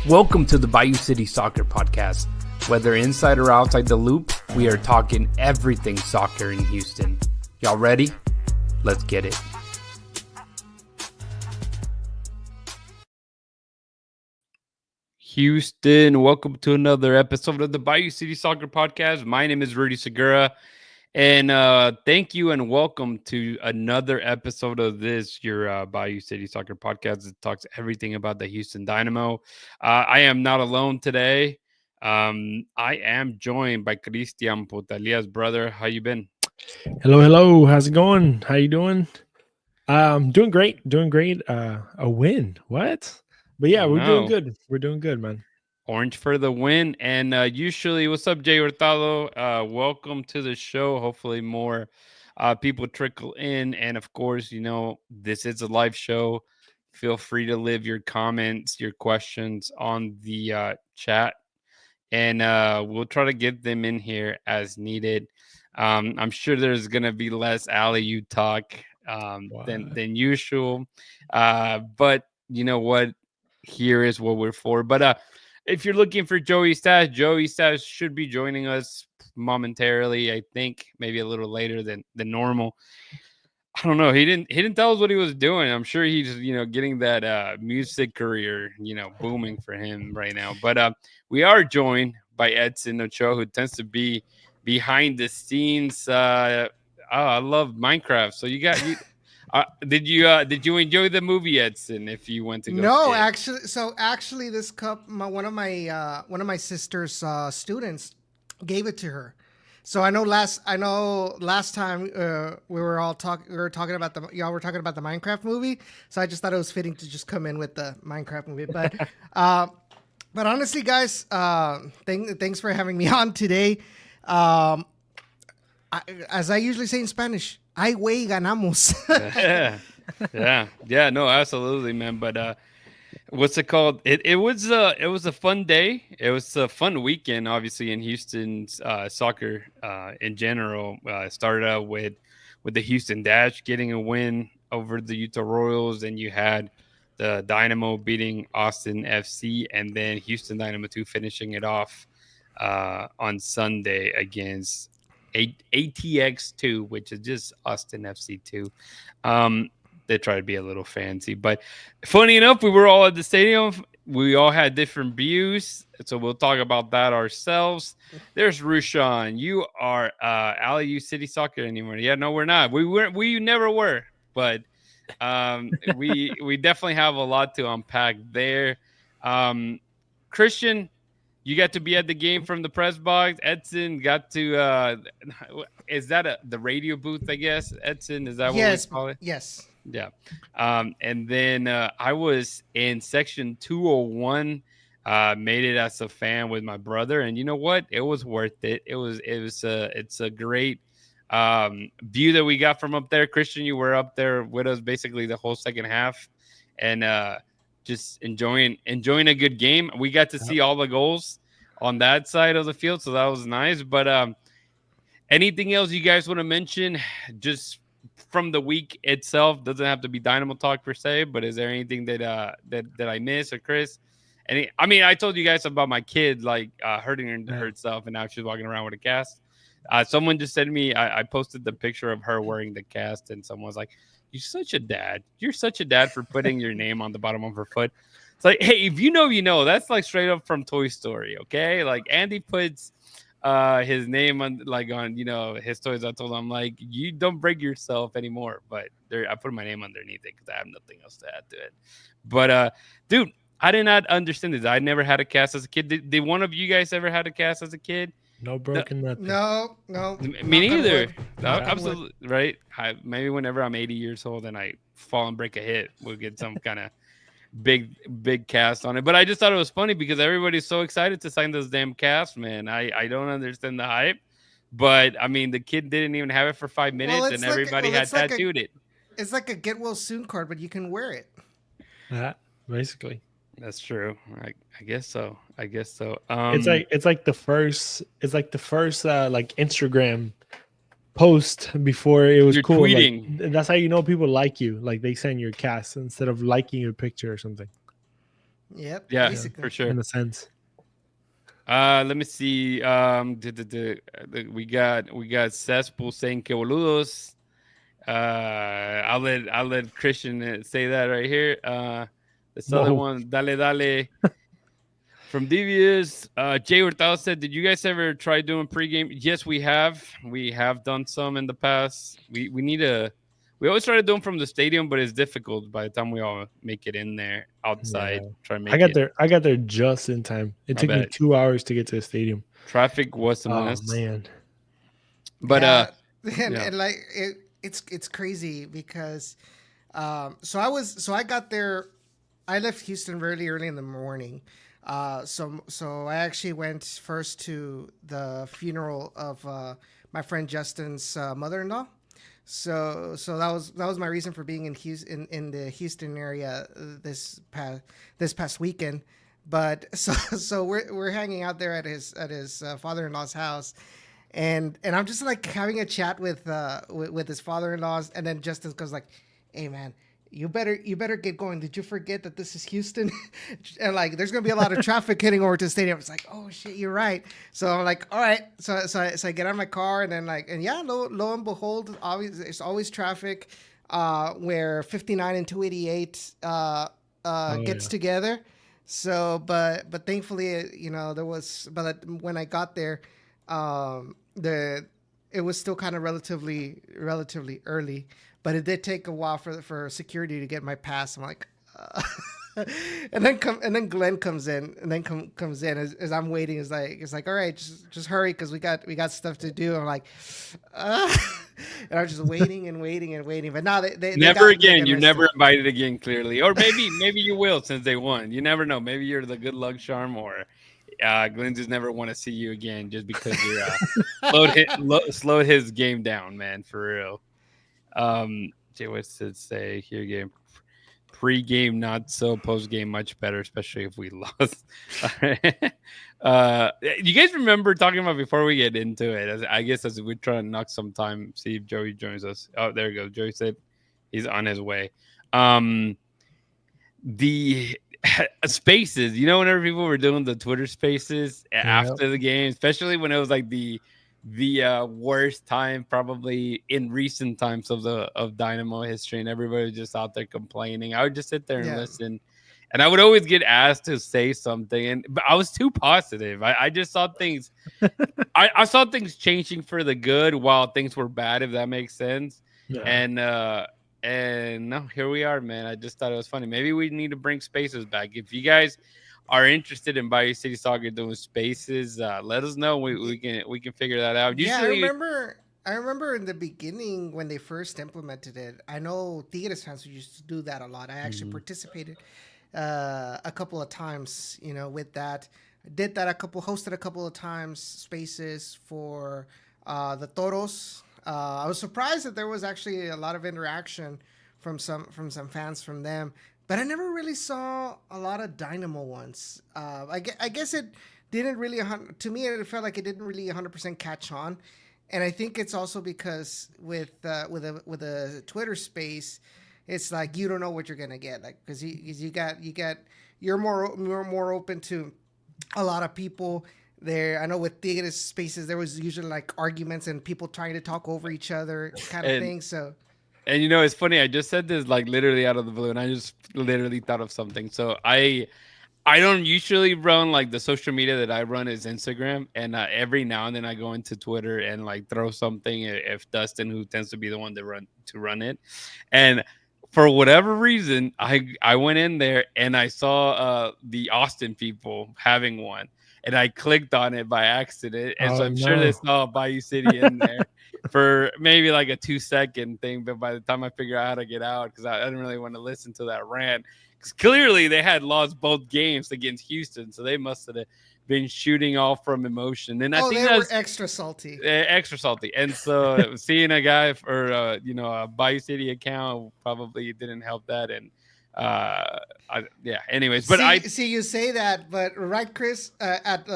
Welcome to the Bayou City Soccer Podcast. Whether inside or outside the loop, we are talking everything soccer in Houston. Y'all ready? Let's get it. Houston, welcome to another episode of the Bayou City Soccer Podcast. My name is Rudy Segura, and thank you and welcome to another episode of this, your Bayou City Soccer Podcast that talks everything about the Houston Dynamo. I am not alone today. I am joined by Cristian Potalia's brother. How you been? Hello. How's it going? How you doing? Doing great. A win. What? But yeah, we're doing good. We're doing good, man. Orange for the win. And usually, what's up, Jay Hurtado? Welcome to the show. Hopefully more people trickle in. And of course, you know, this is a live show. Feel free to leave your comments, your questions on the chat. And we'll try to get them in here as needed. I'm sure there's going to be less Aliyu talk than usual. But you know what? Here is what we're for. But if you're looking for Joey Stas should be joining us momentarily. I think maybe a little later than normal. I don't know. He didn't tell us what he was doing. I'm sure he's getting that music career booming for him right now. But we are joined by Edson Ochoa, who tends to be behind the scenes. I love Minecraft. So did you enjoy the movie, Edson? If you went to go no, actually, this cup, one of my sister's students gave it to her. So I know last time we were talking about the Minecraft movie. So I just thought it was fitting to just come in with the Minecraft movie. But but honestly, guys, thanks for having me on today. As I usually say in Spanish, ay güey, ganamos. yeah, no, absolutely, man. But what's it called? It was a fun day. It was a fun weekend, obviously, in Houston's soccer in general. Started out with the Houston Dash getting a win over the Utah Royals, and you had the Dynamo beating Austin FC, and then Houston Dynamo 2 finishing it off on Sunday against ATX2, which is just Austin FC2. They try to be a little fancy, but funny enough, we were all at the stadium. We all had different views, so we'll talk about that ourselves. There's Rushan. You are Bayou City Soccer anymore? Yeah, no, we're not. We never were, but we definitely have a lot to unpack there. Christian, you got to be at the game from the press box. Edson got to is that the radio booth, I guess? Edson, is that what we call it? Yes. Yeah. And then I was in section 201, made it as a fan with my brother, and you know what? It was worth it. It's a great view that we got from up there. Christian, you were up there with us basically the whole second half, and just enjoying a good game. We got to see all the goals on that side of the field, so that was nice. But anything else you guys want to mention just from the week itself? Doesn't have to be Dynamo talk per se, but is there anything that I missed, or Chris? I told you guys about my kid hurting herself, and now she's walking around with a cast. Someone just said to me, I posted the picture of her wearing the cast, and someone was like, "You're such a dad. You're such a dad for putting your name on the bottom of her foot." It's like, hey, if you know, you know. That's like straight up from Toy Story, okay? Like Andy puts his name on his toys. I told him, like, you don't break yourself anymore. But I put my name underneath it because I have nothing else to add to it. But dude, I did not understand this. I never had a cast as a kid. Did one of you guys ever had a cast as a kid? No broken nothing. No. Me neither. No, absolutely right. Maybe whenever I'm 80 years old and I fall and break a hip, we'll get some kind of big cast on it. But I just thought it was funny because everybody's so excited to sign this damn cast, man. I don't understand the hype. But I mean, the kid didn't even have it for 5 minutes, and everybody had tattooed it. It's like a get well soon card, but you can wear it. Yeah, basically. That's true. I guess so. It's like the first Instagram post before it was cool. Tweeting. Like, that's how you know people like you. Like they send your cast instead of liking your picture or something. Yep. Yeah, Basically. for sure. In a sense. Let me see. We got Cesspool saying que boludos. I'll let Christian say that right here. This other one, dale. From Devious, Jay Hurtado said, "Did you guys ever try doing pregame?" Yes, we have. We have done some in the past. We need to. We always try to do them from the stadium, but it's difficult by the time we all make it in there outside. Yeah. Try to make it. I got there just in time. It took me 2 hours to get to the stadium. Traffic was a mess. Oh man. But and like it's crazy because so I got there. I left Houston really early in the morning. So I actually went first to the funeral of my friend Justin's mother-in-law. So that was my reason for being in Houston, in the Houston area this past weekend. But so we're hanging out there at his father-in-law's house, and I'm just like having a chat with his father-in-law, and then Justin goes like, "Hey man, you better get going. Did you forget that this is Houston?" And like, there's gonna be a lot of traffic heading over to the stadium. It's like, oh shit, you're right. So I'm like, all right. So I get out of my car, and then like, and yeah, lo and behold, there's always traffic where 59 and 288 gets together. So, but thankfully, there was. But when I got there, it was still kind of relatively early. But it did take a while for security to get my pass. I'm like, and then Glenn comes in, as I'm waiting. It's like, all right, just hurry because we got stuff to do. I'm like, and I'm just waiting. But now they never again. You're never invited again, clearly, or maybe you will since they won. You never know. Maybe you're the good luck charm, or Glenn just never want to see you again just because you're slowed his game down, man, for real. Jay West did say here game pre-game not so, post-game much better, especially if we lost. You guys remember talking about before we get into it? I guess as we try to knock some time, see if Joey joins us. Oh, there we go. Joey said he's on his way. The spaces, whenever people were doing the Twitter spaces after the game, especially when it was like the worst time probably in recent times of Dynamo history, and everybody was just out there complaining. I would just sit there and listen, and I would always get asked to say something, but I was too positive. I just saw things I saw things changing for the good while things were bad, if that makes sense. And no, here we are, man. I just thought it was funny. Maybe we need to bring spaces back. If you guys are interested in Bayou City Soccer doing spaces, let us know. We can figure that out. Usually, I remember in the beginning when they first implemented it. I know Tigres fans used to do that a lot. I actually participated a couple of times, with that. I did that hosted a couple of times spaces for the Toros. I was surprised that there was actually a lot of interaction from some fans from them. But I never really saw a lot of Dynamo ones. I guess it didn't really, to me, it felt like it didn't really 100% catch on. And I think it's also because with a Twitter space, it's like you don't know what you're gonna get, like because you're more open to a lot of people there. I know with Tigres spaces, there was usually like arguments and people trying to talk over each other, kind of thing. So. And it's funny. I just said this like literally out of the blue, and I just literally thought of something. So I don't usually run like the social media that I run is Instagram, and every now and then I go into Twitter and like throw something. If Dustin, who tends to be the one to run it, and for whatever reason, I went in there and I saw the Austin people having one, and I clicked on it by accident, and so I'm sure they saw Bayou City in there. For maybe like a 2-second thing, but by the time I figure out how to get out, because I didn't really want to listen to that rant, because clearly they had lost both games against Houston, so they must have been shooting off from emotion. And I think they were extra salty. And so seeing a guy for a Bayou City account probably didn't help that. And anyways, but you say that, but right, Chris, at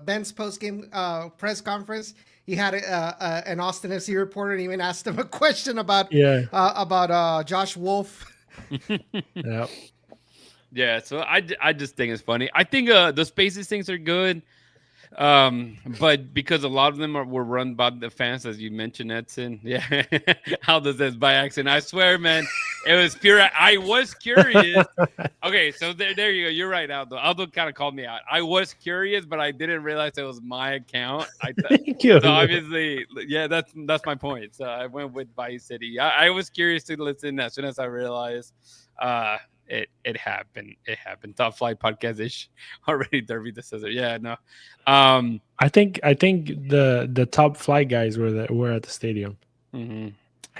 Ben's post-game press conference, he had an Austin FC reporter, and he even asked him a question about Josh Wolf. Yep. Yeah, so I just think it's funny. I think the Spaces things are good. But because a lot of them were run by the fans, as you mentioned, Edson. Yeah, how does this by accident? I swear, man, it was pure. I was curious. Okay, so there you go. You're right, Aldo. Aldo kind of called me out. I was curious, but I didn't realize it was my account. Thank you. So obviously, yeah, that's my point. So I went with Bayou City. I was curious to listen as soon as I realized. It happened. It happened. Top Flight Podcast ish already. Derby the scissor. Yeah, no. I think the Top Flight guys were at the stadium. Mm-hmm.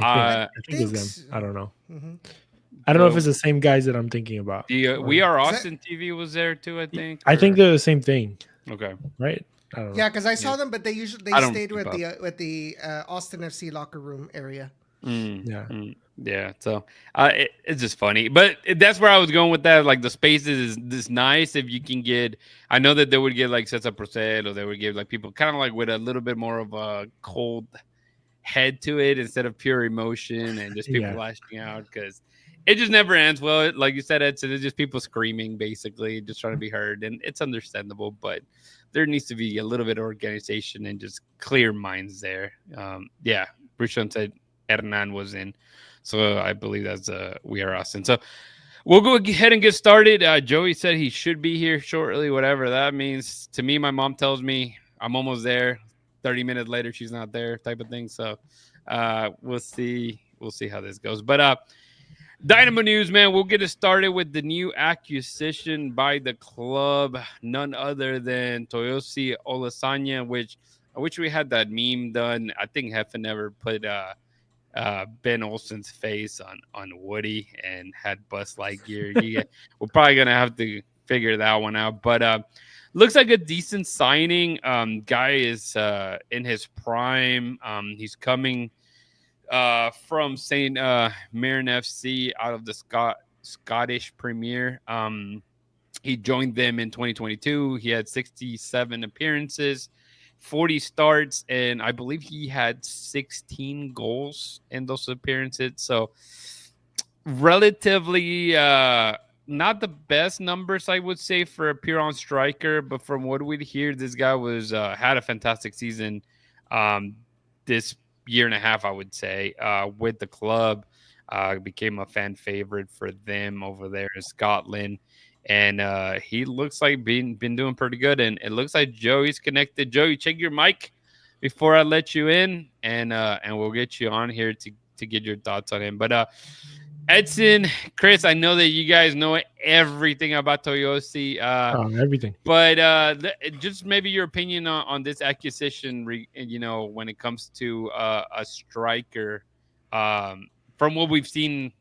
I think it's them. I don't know. Mm-hmm. I don't know if it's the same guys that I'm thinking about. We Are Austin TV was there too. I think. I think they're the same thing. Okay. Right. I don't know. Yeah, because I saw them, but they stayed with the Austin FC locker room area. Yeah, so it's just funny, but that's where I was going with that. Like the Spaces is nice if you can get. I know that they would get like Cesar Procel, or they would give like people kind of like with a little bit more of a cold head to it instead of pure emotion and just people lashing out, because it just never ends well. Like you said, it's just people screaming, basically just trying to be heard, and it's understandable, but there needs to be a little bit of organization and just clear minds there. Yeah, Bruchon said Hernan was in. So I believe that's We Are Austin. So we'll go ahead and get started. Joey said he should be here shortly, whatever that means. To me, my mom tells me I'm almost there. 30 minutes later, she's not there, type of thing. So we'll see. We'll see how this goes. But Dynamo news, man. We'll get it started with the new acquisition by the club. None other than Toyosi Olasanya, which I wish we had that meme done. I think Heffen never put Ben Olsen's face on Woody and had Buzz Lightyear. We're probably gonna have to figure that one out, but looks like a decent signing. Guy is in his prime. He's coming from St. Mirren FC out of the Scottish Premier. He joined them in 2022. He had 67 appearances, 40 starts, and I believe he had 16 goals in those appearances. So relatively not the best numbers, I would say, for a pure-on striker. But from what we hear, this guy was had a fantastic season this year and a half, I would say, with the club. Became a fan favorite for them over there in Scotland. And he looks like been doing pretty good, and it looks like Joey's connected. Joey, check your mic before I let you in, and we'll get you on here to get your thoughts on him. But Edson, Chris, I know that you guys know everything about Toyosi. Everything. But just maybe your opinion on this acquisition, when it comes to a striker, from what we've seen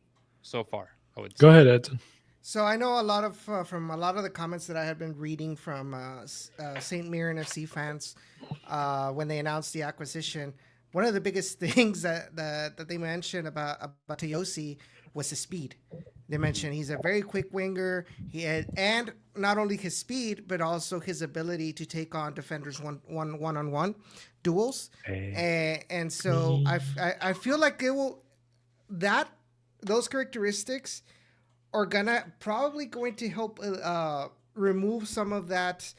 so far. I would say. Go ahead, Edson. So I know a lot of from a lot of the comments that I had been reading from St. Mirren FC fans when they announced the acquisition. One of the biggest things that they mentioned about Toyosi was his speed. They mentioned he's a very quick winger. And not only his speed, but also his ability to take on defenders one-on-one duels. And so I feel like those characteristics are probably going to help remove some of that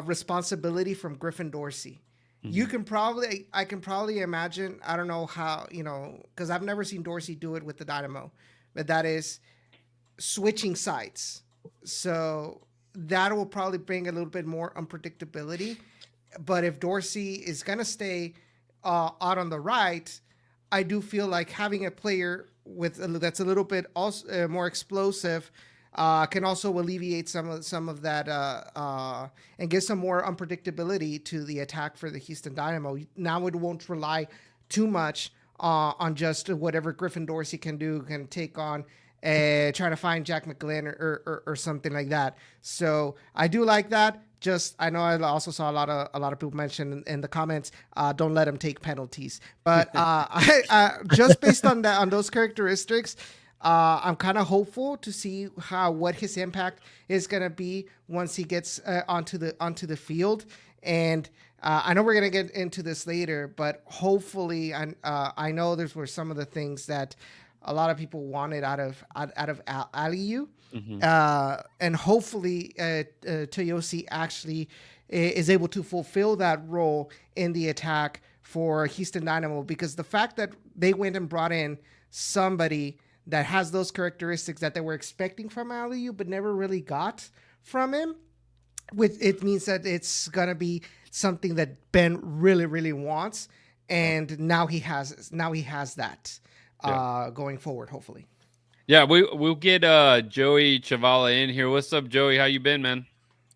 responsibility from Griffin Dorsey. Mm-hmm. I can probably imagine, I don't know how, because I've never seen Dorsey do it with the Dynamo, but that is switching sides. So that will probably bring a little bit more unpredictability. But if Dorsey is going to stay out on the right, I do feel like having a player that's a little bit also more explosive can also alleviate some of that and give some more unpredictability to the attack for the Houston Dynamo. Now it won't rely too much on just whatever Griffin Dorsey can take on trying to find Jack McGlynn or something like that. So I do like that. I know I also saw a lot of people mention in the comments, don't let him take penalties. But I just based on those characteristics, I'm kind of hopeful to see what his impact is going to be once he gets onto the field. And I know we're going to get into this later, but hopefully, I know those were some of the things that a lot of people wanted out of Aliyu. Mm-hmm. And hopefully Toyosi actually is able to fulfill that role in the attack for Houston Dynamo, because the fact that they went and brought in somebody that has those characteristics that they were expecting from Aliyu but never really got from him, it means that it's gonna be something that Ben really, really wants, and now he has that going forward, hopefully. Yeah, we'll get Joey Chavala in here. What's up, Joey? How you been, man?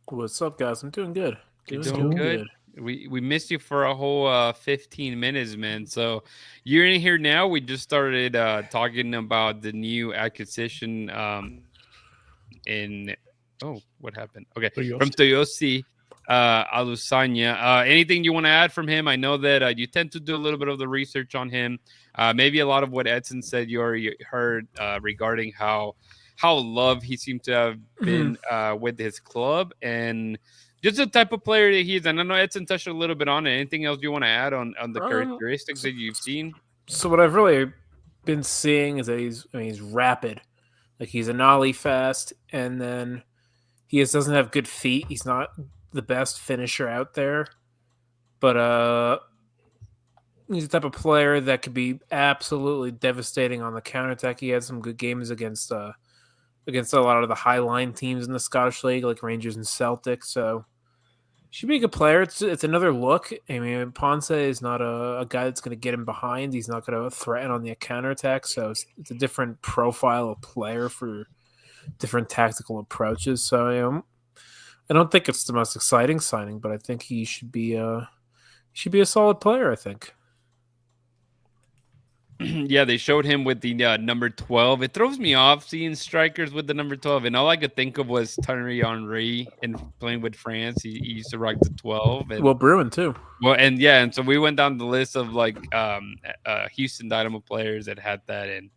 What's up, guys? I'm doing good. Doing good. We missed you for a whole 15 minutes, man. So you're in here now. We just started talking about the new acquisition what happened? Okay, from Toyosi Alusanya. Anything you want to add from him? I know that you tend to do a little bit of the research on him. Maybe a lot of what Edson said you already heard regarding how loved he seemed to have been with his club, and just the type of player that he is. And I know Edson touched a little bit on it. Anything else you want to add on the characteristics that you've seen? So what I've really been seeing is that he's rapid. Like, he's an ollie fast, and then he just doesn't have good feet. He's not the best finisher out there, but he's the type of player that could be absolutely devastating on the counterattack. He had some good games against a lot of the high line teams in the Scottish League, like Rangers and Celtic. So should be a good player. It's another look. I mean, Ponce is not a guy that's going to get him behind. He's not going to threaten on the counterattack. So it's a different profile of player for different tactical approaches. So I don't think it's the most exciting signing, but I think he should be a solid player, I think. Yeah, they showed him with the number 12. It throws me off seeing strikers with the number 12, and all I could think of was Thierry Henry, and playing with France. He used to rock the 12. And, well, Bruin too. Well, and so we went down the list of like Houston Dynamo players that had that, and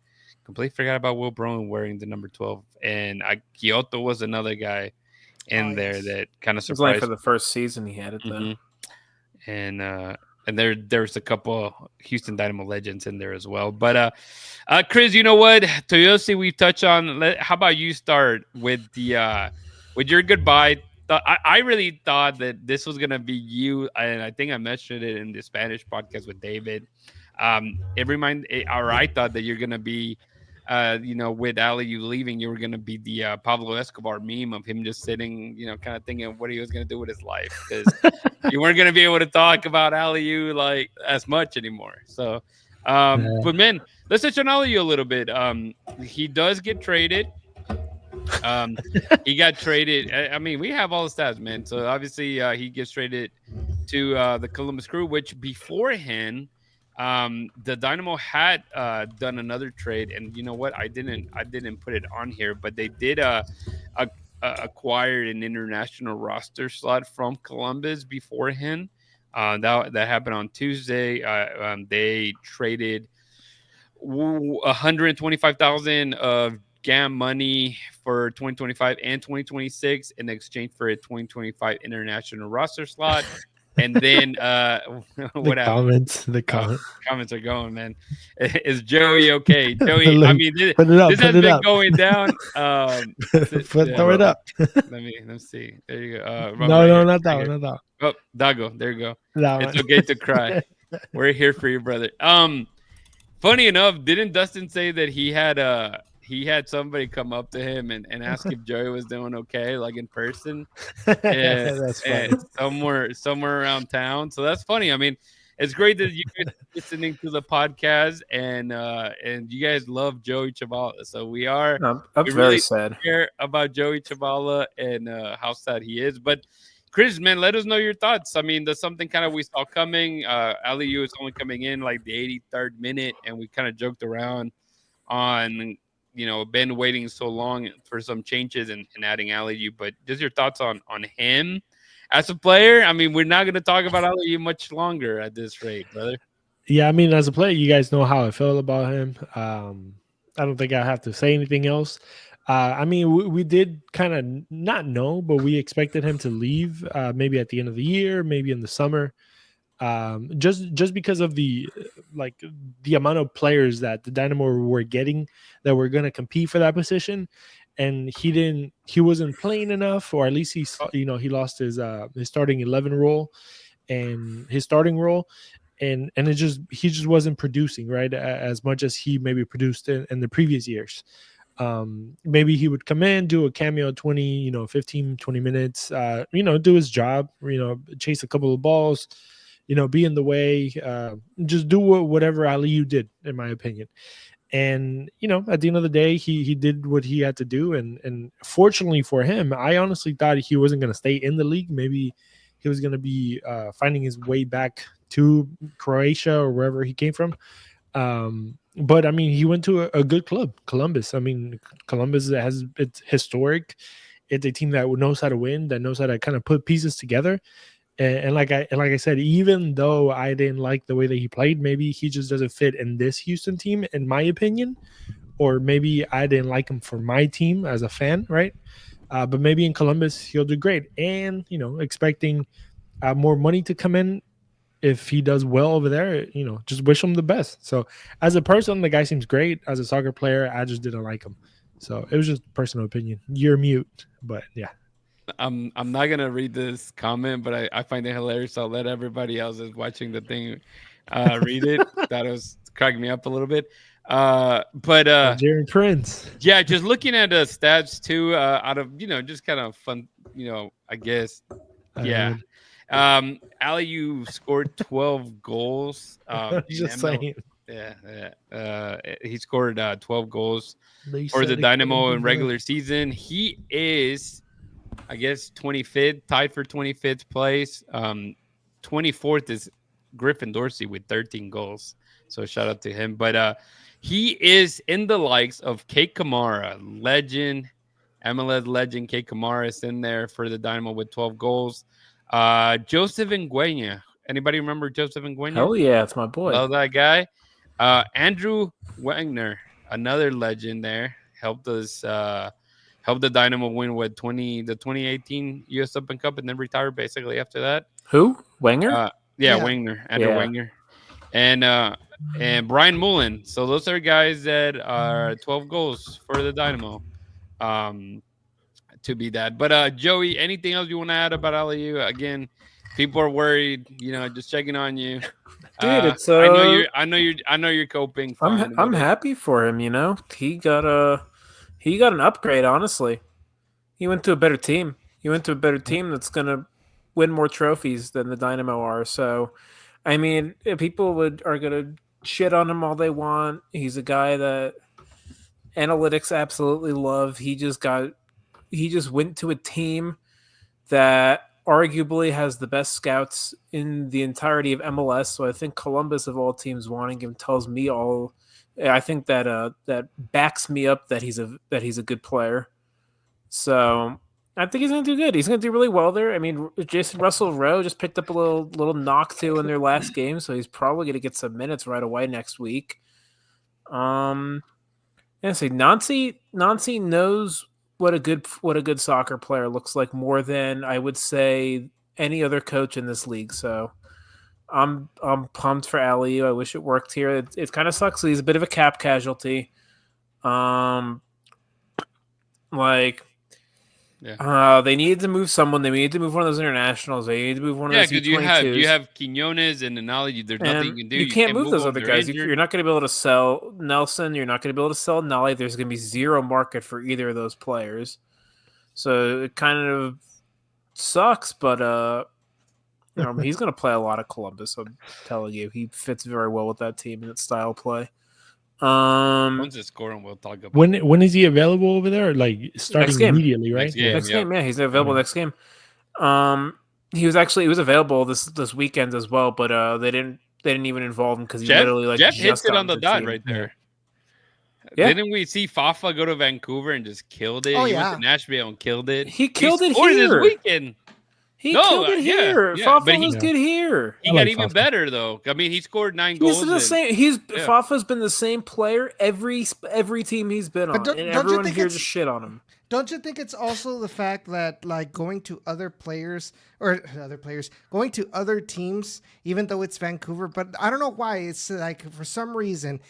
completely forgot about Will Bruin wearing the number 12. And Kyoto was another guy in there that kind of surprised. It was like for the first season he had it though. Mm-hmm. And there's a couple Houston Dynamo legends in there as well. But Chris, you know what? Toyosi, we've touched on. How about you start with your goodbye? I really thought that this was gonna be you, and I think I mentioned it in the Spanish podcast with David. I thought that you're gonna be, with Aliyu leaving, you were gonna be the Pablo Escobar meme of him just sitting, kind of thinking what he was gonna do with his life, because you weren't gonna be able to talk about Aliyu like as much anymore. So, but man, let's touch on Aliyu a little bit. He does get traded. He got traded. I mean, we have all the stats, man. So obviously, he gets traded to the Columbus Crew, which beforehand, the Dynamo had done another trade, and you know what? I didn't put it on here, but they did acquire an international roster slot from Columbus beforehand. That happened on Tuesday. They traded 125,000 of GAM money for 2025 and 2026 in exchange for a 2025 international roster slot. And then what happened? The comments are going, man. Is Joey okay? Joey, I mean, this has been going down. Throw it up. Let me see. There you go. No, not that one. Not that one. Oh, Dago, there you go. It's okay to cry. We're here for you, brother. Funny enough, didn't Dustin say that he had somebody come up to him and ask if Joey was doing okay, like in person, that's funny. somewhere around town. So that's funny. I mean, it's great that you guys are listening to the podcast and you guys love Joey Chavala. So we are. I'm very sad about Joey Chavala and how sad he is. But Chris, man, let us know your thoughts. I mean, there's something kind of we saw coming. Aliyu is only coming in like the 83rd minute, and we kind of joked around on. Ben waiting so long for some changes and adding Aliyu, but just your thoughts on him as a player. I mean, we're not going to talk about Aliyu much longer at this rate, brother. Yeah, I mean, as a player, you guys know how I feel about him. I don't think I have to say anything else. I mean, we did kind of not know, but we expected him to leave maybe at the end of the year, maybe in the summer. just because of the amount of players that the Dynamo were getting that were going to compete for that position, and he wasn't playing enough, or at least he lost his starting 11 role and his starting role, and he just wasn't producing right as much as he maybe produced in the previous years. Maybe he would come in, do a cameo 15 20 minutes, do his job, chase a couple of balls, be in the way, just do whatever Aliyu did, in my opinion. And at the end of the day, he did what he had to do, and fortunately for him, I honestly thought he wasn't going to stay in the league. Maybe he was going to be finding his way back to Croatia or wherever he came from. But I mean, he went to a good club, Columbus. I mean, Columbus it's historic. It's a team that knows how to win, that knows how to kind of put pieces together. And like I said, even though I didn't like the way that he played, maybe he just doesn't fit in this Houston team, in my opinion. Or maybe I didn't like him for my team as a fan, right? But maybe in Columbus he'll do great. And expecting more money to come in if he does well over there. Just wish him the best. So as a person, the guy seems great. As a soccer player, I just didn't like him. So it was just personal opinion. You're mute, but yeah. I'm not gonna read this comment, but I find it hilarious. I'll let everybody else that's watching the thing read it. That was cracking me up a little bit. But Jerry Prince. Yeah, just looking at the stats too, out of just kind of fun, I guess. Yeah. Aliyu scored 12 goals. Just saying. Yeah. He scored 12 goals for the Dynamo in regular season. He is, I guess, 25th, tied for 25th place. 24th is Griffin Dorsey with 13 goals. So shout out to him. But he is in the likes of Kate Kamara, legend, MLS legend. Kate Kamara is in there for the Dynamo with 12 goals. Joseph Nguyen. Anybody remember Joseph Nguyen? Hell yeah, it's my boy. Love that guy. Andrew Wagner, another legend there, helped the Dynamo win with the 2018 US Open Cup and then retired basically after that. Who? Wenger? Yeah, Wagner, Andrew Wagner, and Brian Mullen. So those are guys that are 12 goals for the Dynamo. To be that. But Joey, anything else you want to add about Aliyu? Again, people are worried, just checking on you. Dude, it's I know you're coping fine. I'm happy for him, He got an upgrade, honestly. He went to a better team. That's going to win more trophies than the Dynamo are. So, I mean, people are going to shit on him all they want. He's a guy that analytics absolutely love. He just went to a team that arguably has the best scouts in the entirety of MLS. So I think Columbus, of all teams wanting him, tells me all. I think that that backs me up that he's a good player. So I think he's going to do good. He's going to do really well there. I mean, Jason Russell Rowe just picked up a little knock too in their last game, so he's probably going to get some minutes right away next week. And say Nancy knows what a good soccer player looks like more than I would say any other coach in this league. So I'm pumped for Aliyu. I wish it worked here. It kind of sucks. He's a bit of a cap casualty. They needed to move someone. They needed to move one of those internationals. They needed to move one of those U22s. Yeah, because you have Quinones and Aliyu. There's nothing you can do. You can't move those other guys. You're not going to be able to sell Nelson. You're not going to be able to sell Nolly. There's going to be zero market for either of those players. So it kind of sucks, but he's going to play a lot of Columbus. I'm telling you, he fits very well with that team and that style of play. Once it's scoring, we'll talk about when is he available over there? Like starting immediately, right? Next game, yeah, he's available next game. He was available this weekend as well, but they didn't even involve him because he literally Jeff hits it on the dot right there. Yeah. Didn't we see Fafa go to Vancouver and just killed it? Oh, he went to Nashville and killed it. He killed it here this weekend. He killed it here. Fafa was good here. He got even better though. I mean, he scored 9 goals. He's the same. Fafa's been the same player every team he's been on, and everyone here just shit on him. Don't you think it's also the fact that like going to other teams, even though it's Vancouver, but I don't know why, it's like for some reason,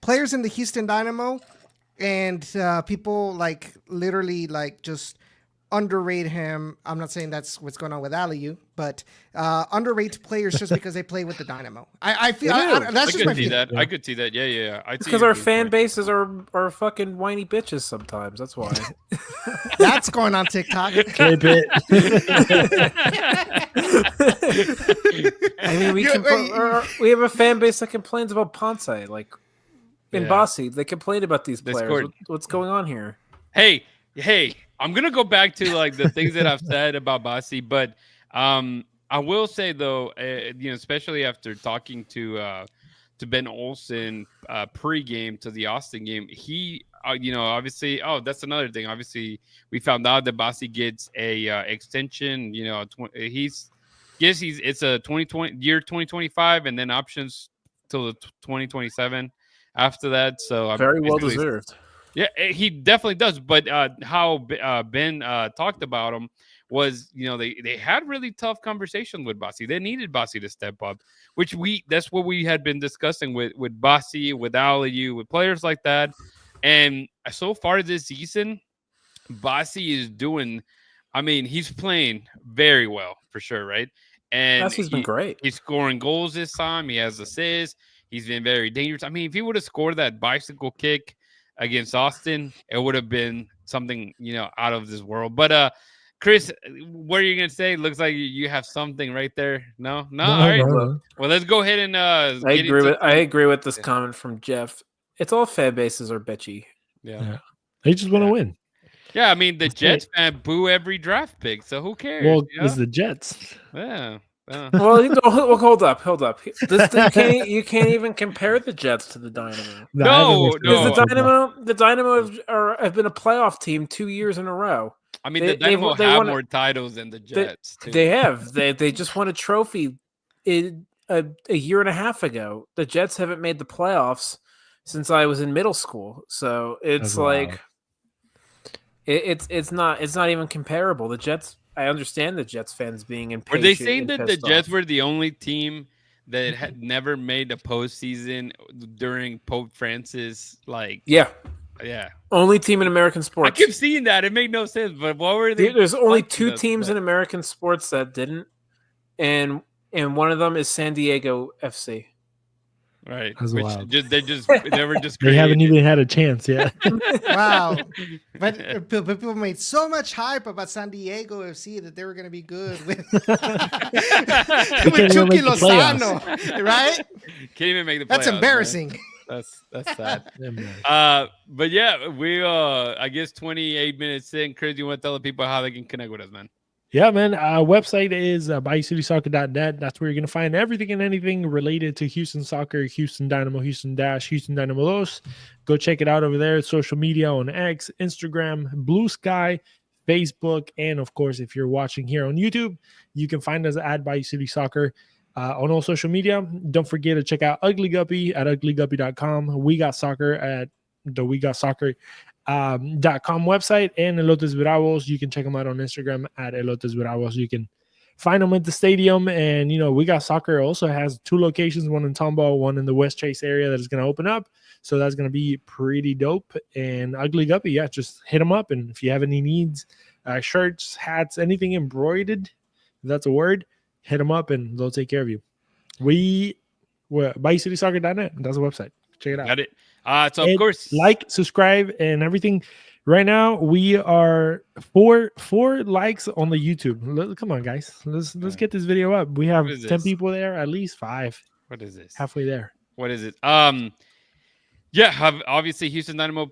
players in the Houston Dynamo and people like literally like just underrate him. I'm not saying that's what's going on with Aliyu, but underrate players just because they play with the Dynamo. I feel that's just my feeling. I could see that. Yeah. It's because our fan bases are fucking whiny bitches sometimes. That's why. That's going on TikTok. Clip it. I mean, we have a fan base that complains about Ponce, like in Bassi. They complain about these players. What's going on here? Hey, I'm gonna go back to like the things that I've said about Bassi, but I will say though, especially after talking to Ben Olsen pre-game to the Austin game, he, obviously, that's another thing. Obviously, we found out that Bassi gets a extension. It's a 2025, and then options till the 2027 after that. So very well deserved. Yeah, he definitely does. But how Ben talked about him was, they had really tough conversations with Bassi. They needed Bassi to step up, that's what we had been discussing with Bassi, with Aliyu, with players like that. And so far this season, Bassi is doing, he's playing very well for sure, right? And Bassi's been great. He's scoring goals this time. He has assists. He's been very dangerous. If he would have scored that bicycle kick against Austin, it would have been something, out of this world. But Chris, what are you gonna say? Looks like you have something right there. No. All right. No. Well, let's go ahead and. I agree with this comment from Jeff. It's all fan bases are bitchy. Yeah. They just want to win. Yeah, the Jets fan boo every draft pick, so who cares? Well, it's the Jets. Yeah. Well, hold up. You can't even compare the Jets to the Dynamo. No. The Dynamo have been a playoff team 2 years in a row. The Dynamo have more titles than the Jets. They have. They just won a trophy a year and a half ago. The Jets haven't made the playoffs since I was in middle school. So it's like it's not even comparable. The Jets. I understand the Jets fans being impatient. Were they saying that the Jets were the only team that had never made a postseason during Pope Francis? Yeah. Only team in American sports. I keep seeing that. It made no sense. But what were they? There's only 2 teams in American sports that didn't, and one of them is San Diego FC. Right. That's wild. They were just. They haven't even had a chance yet. Wow. But people made so much hype about San Diego FC that they were going to be good with Chucky Lozano, right? Can't even make the playoffs. That's embarrassing. Man. That's sad. But yeah, we I guess 28 minutes in. Chris, you want to tell the people how they can connect with us, man? Yeah, man. Our website is BayouCitySoccer.net. That's where you're going to find everything and anything related to Houston Soccer, Houston Dynamo, Houston Dash, Houston Dynamo Los. Go check it out over there. Social media on X, Instagram, Blue Sky, Facebook, and of course, if you're watching here on YouTube, you can find us at Bayou City Soccer on all social media. Don't forget to check out Ugly Guppy at uglyguppy.com. We Got Soccer at the We Got Soccer .com website, and Elotes Bravos. You can check them out on Instagram at Elotes Bravos. You can find them at the stadium, and We Got Soccer also has 2 locations, one in Tomball, one in the West Chase area that is going to open up. So that's going to be pretty dope. And Ugly Guppy, just hit them up, and if you have any needs, shirts, hats, anything embroidered, if that's a word, hit them up and they'll take care of you. We're BayouCitySoccer.net. That's the website. Check it out. Got it. So of course, like, subscribe, and everything. Right now, we are four likes on the YouTube. Come on, guys. Let's get this video up. We have 10 people there, at least 5. What is this? Halfway there. What is it? Obviously Houston Dynamo.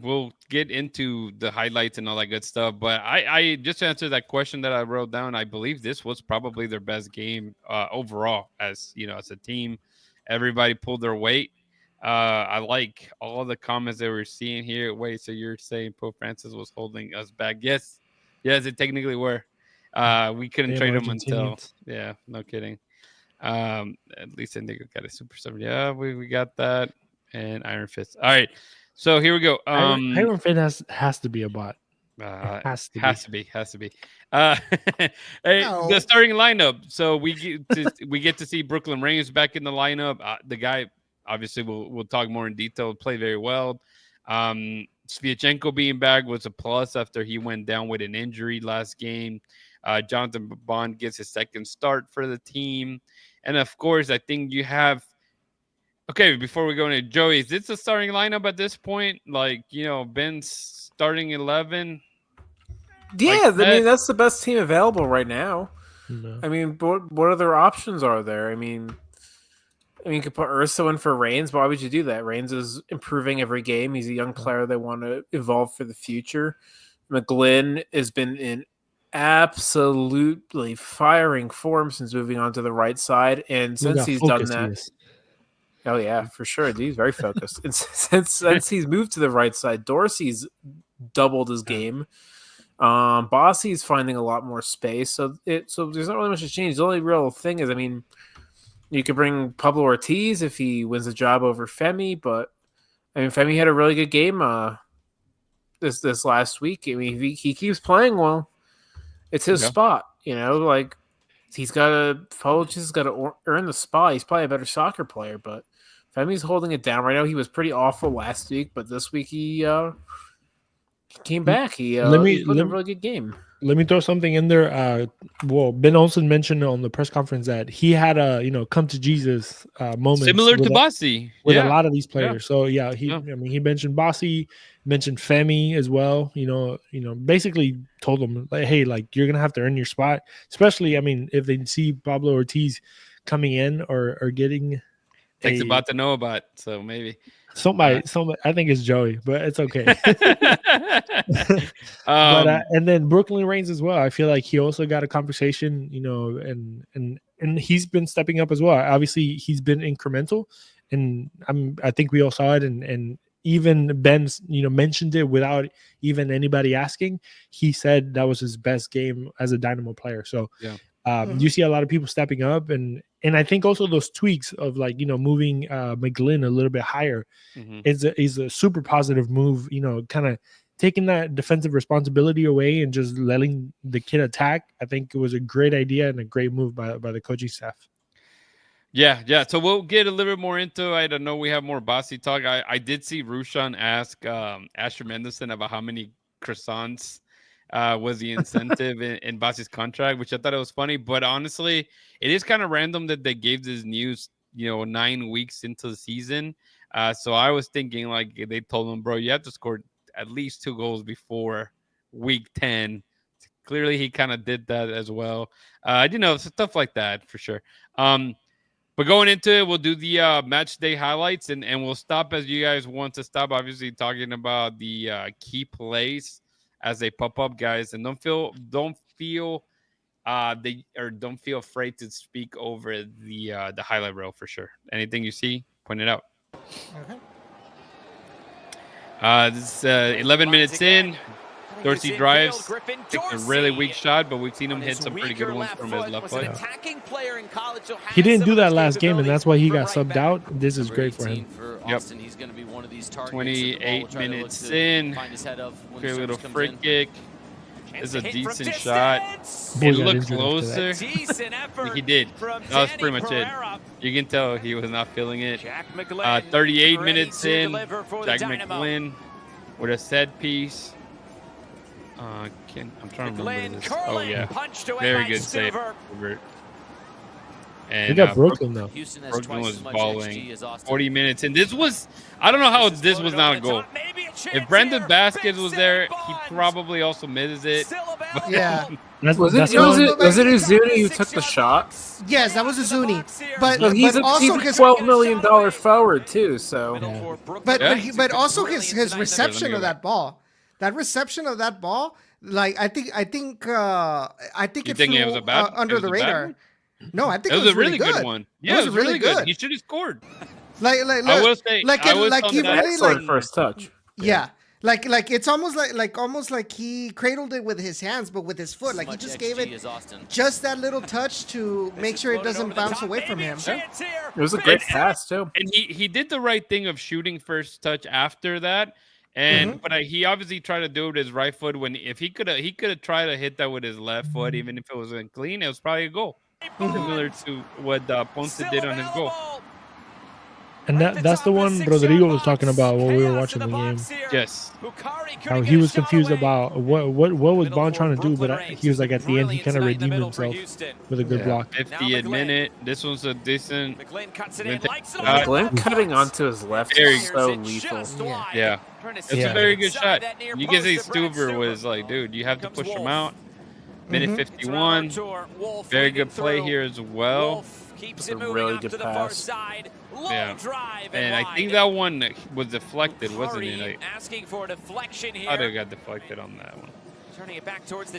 We'll get into the highlights and all that good stuff. But I just answered that question that I wrote down. I believe this was probably their best game overall, as as a team. Everybody pulled their weight. I like all the comments that we're seeing here. Wait, so you're saying Pope Francis was holding us back? Yes, it technically were. We couldn't Damn trade him until Argentinians. no kidding. At least Indigo got a super sub. Yeah, we got that and Iron Fist. All right, so here we go. Iron Fist has to be a bot. Has to be. Hey, No. the starting lineup. So we get to see Brooklyn Reigns back in the lineup. The guy, obviously, we'll talk more in detail. Played very well. Sviatchenko being back was a plus after he went down with an injury last game. Jonathan Bond gets his second start for the team, and of course, I think you have. Okay, before we go into Joey, is this a starting lineup at this point? Like, Ben's starting 11. Yeah, I mean that's the best team available right now. No. I mean, what other options are there? I mean, you could put Urso in for Reigns. Why would you do that? Reigns is improving every game. He's a young player they want to evolve for the future. McGlynn has been in absolutely firing form since moving on to the right side, and since he's done that. Oh yeah, for sure. He's very focused. And since he's moved to the right side, Dorsey's doubled his game. Bassi's finding a lot more space, so there's not really much to change. The only real thing is, I mean, you could bring Pablo Ortiz if he wins the job over Femi, but I mean, Femi had a really good game this last week. I mean, he keeps playing well. It's his spot, like he's got to earn the spot. He's probably a better soccer player, but Femi's holding it down right now. He was pretty awful last week, but this week he came back. He played a really good game. Let me throw something in there. Ben Olsen mentioned on the press conference that he had a come to Jesus moment, similar to Bassi with a lot of these players. So he mentioned Bassi, mentioned Femi as well. Basically told them like, hey, like you're gonna have to earn your spot. Especially, I mean, if they see Pablo Ortiz coming in or getting. Takes about to know about, so maybe somebody. I think it's Joey, but it's okay. And then Brooklyn Reigns as well. I feel like he also got a conversation, and he's been stepping up as well. Obviously, he's been incremental, and I think we all saw it. And even Ben, mentioned it without even anybody asking. He said that was his best game as a Dynamo player. So you see a lot of people stepping up, and I think also those tweaks of like moving McGlynn a little bit higher is a super positive move. Kind of taking that defensive responsibility away and just letting the kid attack. I think it was a great idea and a great move by the coaching staff. Yeah. So we'll get a little bit more into it. I know we have more Bassi talk. I did see Rushan ask Asher Mendelssohn about how many croissants was the incentive in Bassi's contract, which I thought it was funny. But honestly, it is kind of random that they gave this news, 9 weeks into the season. So I was thinking like they told him, bro, you have to score at least 2 goals before week 10. Clearly, he kind of did that as well. Stuff like that for sure. But going into it, we'll do the match day highlights, and we'll stop as you guys want to stop. Obviously, talking about the key plays as they pop up, guys, and don't feel afraid to speak over the highlight reel for sure. Anything you see, point it out. Okay. This is 11 minutes in. Dorsey drives, takes a really weak shot, but we've seen him hit some pretty good ones from his left foot. He didn't do that last game, and that's why he got subbed out. This is great for him. Yep. 28 minutes in. Great little free kick. It's a decent shot. It looked closer. He did. That was pretty much it. You can tell he was not feeling it. 38 minutes in. Jack McGlynn with a set piece. I'm trying to remember this. Oh, yeah. Very good save. And he got Brooklyn, though. Brooklyn was balling. 40 minutes. And this was, I don't know how this was not a goal. If Brendan Vasquez was there, he probably also misses it. Yeah. Was it Uzuni who took the shot? Yes, that was Uzuni. But he's also a his $12 million forward, too. So, but also his reception of that ball. That reception of that ball, like I think it flew under the radar. No, I think it was a really good one. Yeah, it was really good. He should have scored. Like I will say, like he really excellent first touch. Yeah, Like it's almost like he cradled it with his hands, but with his foot. Like he just gave it just that little touch to make sure it doesn't bounce away from him. It was a great pass too. And he did the right thing of shooting first touch after that. And but he obviously tried to do it with his right foot. If he could have tried to hit that with his left foot, even if it wasn't clean, it was probably a goal. Similar to what Ponce did on his goal. And that's the one Rodrigo was talking about when we were watching the game. Yes. How he was confused about what was Bond trying to do, but he was like at the end he kind of redeemed himself with a good block. 50th minute. This one's a decent. McGlynn cutting onto his left is so lethal. Yeah. It's a very good shot. You can see Stuber was like, dude, you have to push him out. Minute 51. Very good play here as well. It's a really good pass. Yeah. And I think that one was deflected, wasn't it? I think got deflected on that one.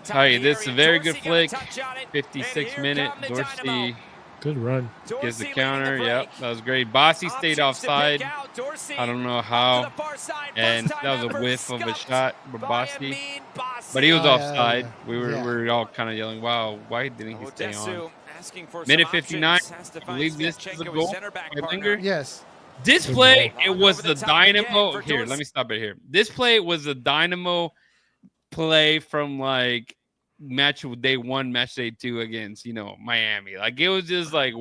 Hey, this is a very good flick. 56 minute. Dorsey. Good run. Gives the counter. Yep, that was great. Bassi stayed offside. I don't know how. And that was a whiff of a shot for Bassi. But he was offside. We were all kind of yelling, wow, why didn't he stay on? Minute 59. I believe this is a goal by Lingr. Yes. This play, it was the Dynamo. Here, let me stop it here. This play was the Dynamo play from like match day 1, match day 2 against, Miami. Like it was just like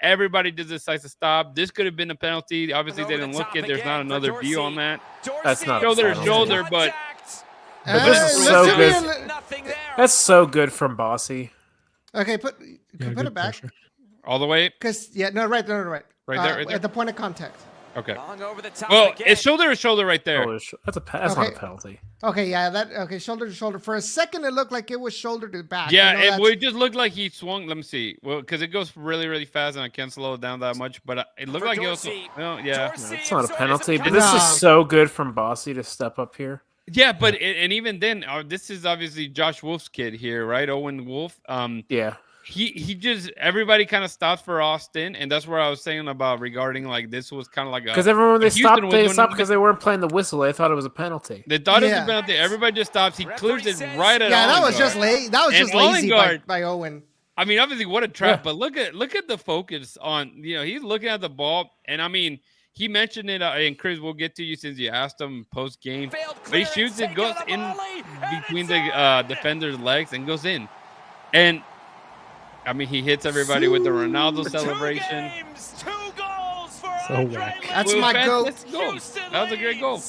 everybody just decides to stop. This could have been a penalty. Obviously, they didn't look it. There's not another view on that. That's not shoulder to shoulder, but this is so good. That's so good from Bassi. Okay, put it back. Pressure. All the way. Right there. At the point of contact. Okay. Well, it's shoulder to shoulder right there. Oh, that's not a penalty. Okay, yeah, shoulder to shoulder. For a second, it looked like it was shoulder to back. Yeah, it just looked like he swung. Let me see. Well, because it goes really, really fast, and I can't slow it down that much. But it looked like it was. Well, yeah. It's not a penalty, but this is so good from Bassi to step up here. Yeah, but and even then, this is obviously Josh Wolf's kid here, right? Owen Wolf. Yeah. He just everybody kind of stopped for Austin, and that's where I was saying about regarding like this was kind of like because everyone they stopped because they weren't playing the whistle. They thought it was a penalty. They thought it was a penalty. Everybody just stops. He clears it right at. Yeah, that was just lazy. That was just lazy by Owen. I mean, obviously, what a trap! But look at the focus on. He's looking at the ball, and I mean. He mentioned it, and Chris, we'll get to you since you asked him post game. But he shoots it, goes in between the defender's legs, and goes in. And I mean, he hits everybody with the Ronaldo celebration. So whack. That's my goal. That was a great goal.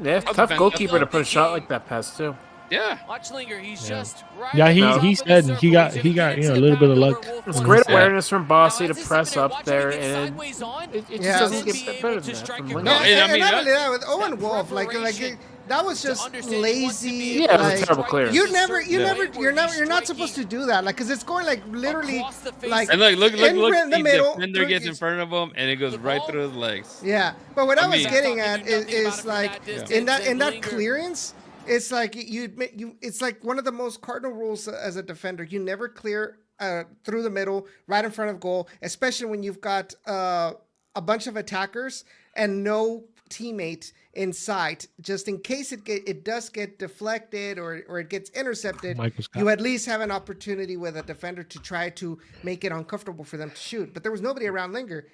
Yeah, tough goalkeeper to put a shot like that past too. Yeah. Watch Lingr. He's just right. Yeah, he said he got a little bit of luck. It's great awareness from Bassi to press up there, and it just doesn't get better than that from Lingr. No, and not only that, with Owen Wolf, that was just lazy. Yeah, it was a terrible clearance. You're not supposed to do that, because it's going literally like. And look, in the middle. Defender gets in front of him, and it goes right through his legs. Yeah, but what I was getting at is like in that clearance. It's like it's like one of the most cardinal rules as a defender. You never clear through the middle, right in front of goal, especially when you've got a bunch of attackers and no teammate in sight. Just in case it does get deflected or it gets intercepted, you at least have an opportunity with a defender to try to make it uncomfortable for them to shoot. But there was nobody around Lingr.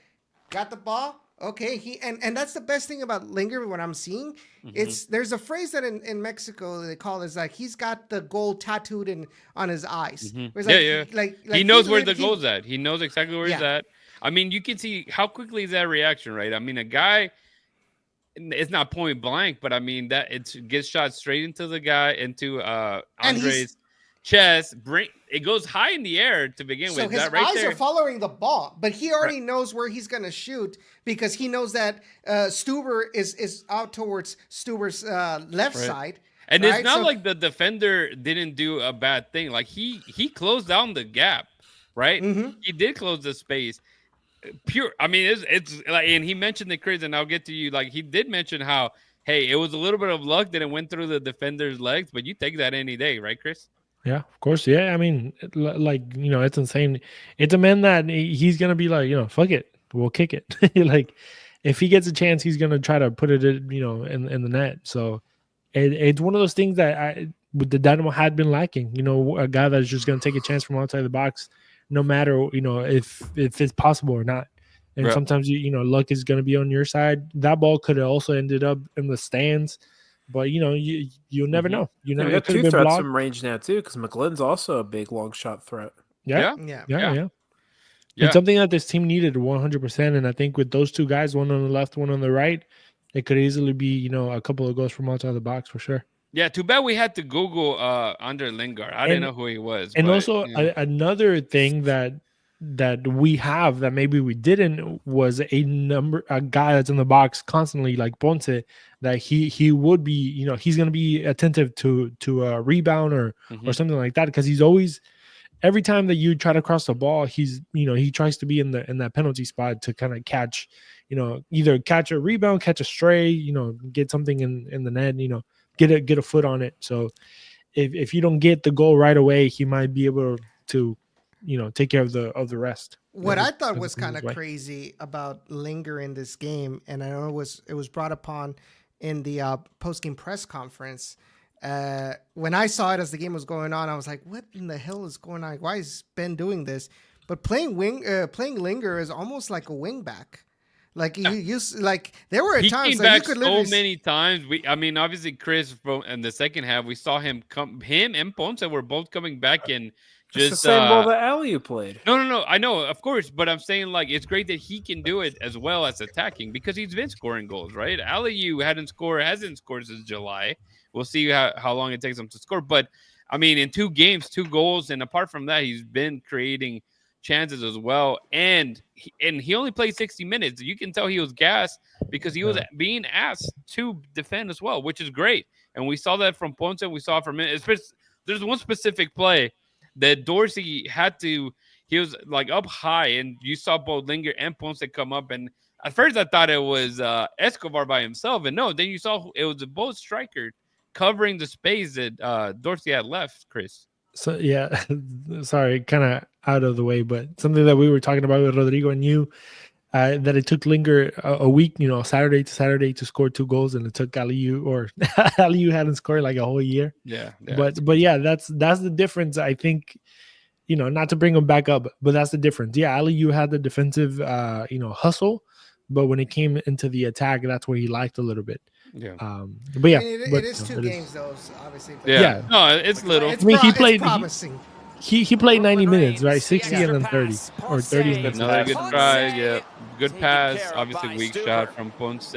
Got the ball. Okay, and that's the best thing about Lingr. What I'm seeing, there's a phrase that in Mexico they call is like he's got the goal tattooed on his eyes. He knows where the goal's at. He knows exactly where he's at. I mean, you can see how quickly is that reaction, right? I mean, a guy, it's not point blank, but I mean that it gets shot straight into the guy into Ondrej's chest. It goes high in the air to begin with. His that right eyes there. are following the ball, but he already knows where he's going to shoot because he knows that Stuber is out towards Stuber's left side. And it's not like the defender didn't do a bad thing. Like he closed down the gap, right? He did close the space. I mean, it's like, and he mentioned the Chris, and I'll get to you. Like he did mention how, hey, it was a little bit of luck that it went through the defender's legs, but you take that any day, right, Chris? Yeah, of course. Yeah, I mean, it's insane. It's a man that he's gonna be like, fuck it, we'll kick it. Like, if he gets a chance, he's gonna try to put it, in the net. So it's one of those things that with the Dynamo had been lacking. You know, a guy that's just going to take a chance from outside the box, no matter if it's possible or not. And sometimes luck is going to be on your side. That ball could have also ended up in the stands, but you'll never know. You never got two threats from range now too, because McGlynn's also a big long shot threat. Yeah. It's something that this team needed 100%. And I think with those two guys, one on the left, one on the right, it could easily be a couple of goals from outside the box for sure. Yeah, too bad we had to Google Ondřej Lingr. I didn't know who he was. And also another thing that we have that maybe we didn't was a guy that's in the box constantly, like Ponce, that he would be, he's going to be attentive to a rebound or something like that, because he's always, every time that you try to cross the ball, he's he tries to be in that penalty spot to kind of catch, either catch a rebound, catch a stray, get something in the net, get a foot on it. So if you don't get the goal right away, he might be able to take care of the rest. What I thought was kind of crazy about Lingr in this game, and I know it was brought upon in the post-game press conference. When I saw it as the game was going on, I was like, "What in the hell is going on? Why is Ben doing this?" But playing Lingr is almost like a wing back. Like there were times that you could literally so many times. Obviously Chris in the second half, we saw him and Ponce were both coming back and just it's the same ball that Aliyu played. No, I know, of course, but I'm saying it's great that he can do it as well as attacking, because he's been scoring goals, right? Aliyu hasn't scored since July. We'll see how long it takes him to score, but in 2 games, 2 goals, and apart from that, he's been creating chances as well, and he only played 60 minutes. You can tell he was gassed because he was being asked to defend as well, which is great. And we saw that from Ponce. We saw it from there's one specific play that Dorsey he was up high, and you saw both Lingr and Ponce come up, and at first I thought it was Escobar by himself, and no, then you saw it was both strikers covering the space that Dorsey had left, Chris. So yeah, sorry, kind of out of the way, but something that we were talking about with Rodrigo and you, that it took Lingr a week, Saturday to Saturday to score 2 goals, and it took Aliyu, or Aliyu hadn't scored a whole year. Yeah. But yeah, that's the difference. I think, not to bring him back up, but that's the difference. Yeah, Aliyu had the defensive, hustle, but when it came into the attack, that's where he lacked a little bit. Yeah. But yeah, it is 2 games though, so obviously. Yeah. No, it's little. He played. Promising. He played 90 minutes, right? 60 and then 30 or 30 minutes. Another good try. Yeah. Good pass. Obviously, weak shot from Ponce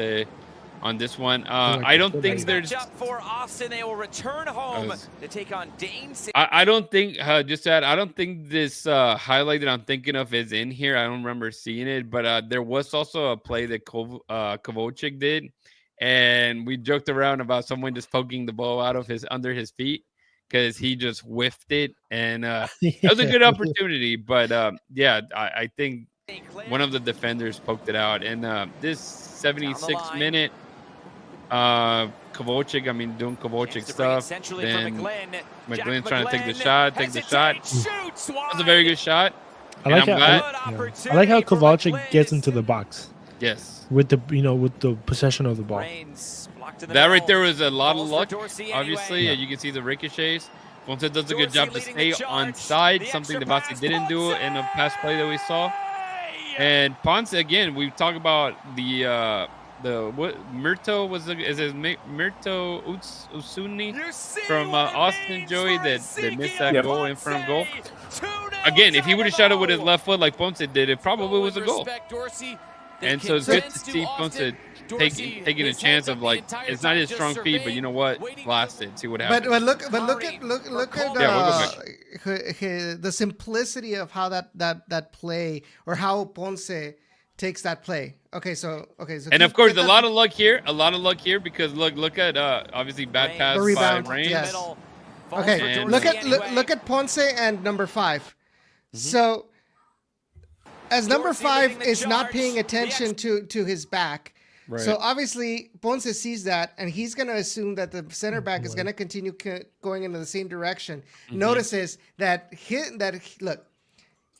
on this one. I don't think there's. For Austin, they will return home to take on Dane. I don't think. Just to add, I don't think this highlight that I'm thinking of is in here. I don't remember seeing it, but there was also a play that Kovalchik did, and we joked around about someone just poking the ball out of under his feet, because he just whiffed it, and it was a good opportunity. But I think one of the defenders poked it out, and this 76th minute, Kovalchik, doing Kovalchik stuff. Then McGlynn trying to take the shot. That's a very good shot. I like how Kovalchik gets into the box. Yes. With the possession of the ball. That right there was a lot of luck. Obviously, you can see the ricochets. Ponce does a good job to stay on side, something that Bassi didn't do in a past play that we saw. And Ponce, again, we talk about the Murto Murto Usuni from Austin, Joey, that missed that goal in front of goal. Again, if he would have shot it with his left foot like Ponce did, it probably was a goal. And so it's good to see Ponce taking a chance of it's not his strong feet, but you know what, blast it, see what happens. But look at the simplicity of how that play, or how Ponce takes that play. So and of course a lot of luck here because look at obviously bad pass the rebound, by Rain. yes. Okay, look at Ponce and number 5. Mm-hmm. So as number 5 is not paying attention to his back. Right. So obviously Ponce sees that, and he's going to assume that the center back is going to continue going into the same direction. Mm-hmm. Notices that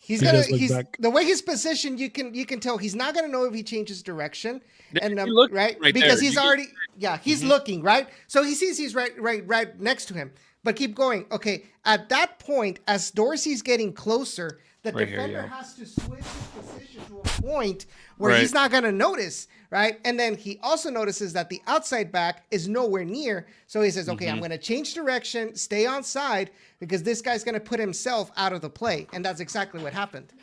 He's the way he's positioned. You can tell he's not gonna know if he changes direction, and right because he's already he's looking right. So he sees he's right next to him. But keep going. Okay, at that point, as Dorsey's getting closer, the defender has to switch his position to a point where he's not gonna notice, right? And then he also notices that the outside back is nowhere near. So he says, "Okay, I'm gonna change direction, stay on side." Because this guy's going to put himself out of the play. And that's exactly what happened.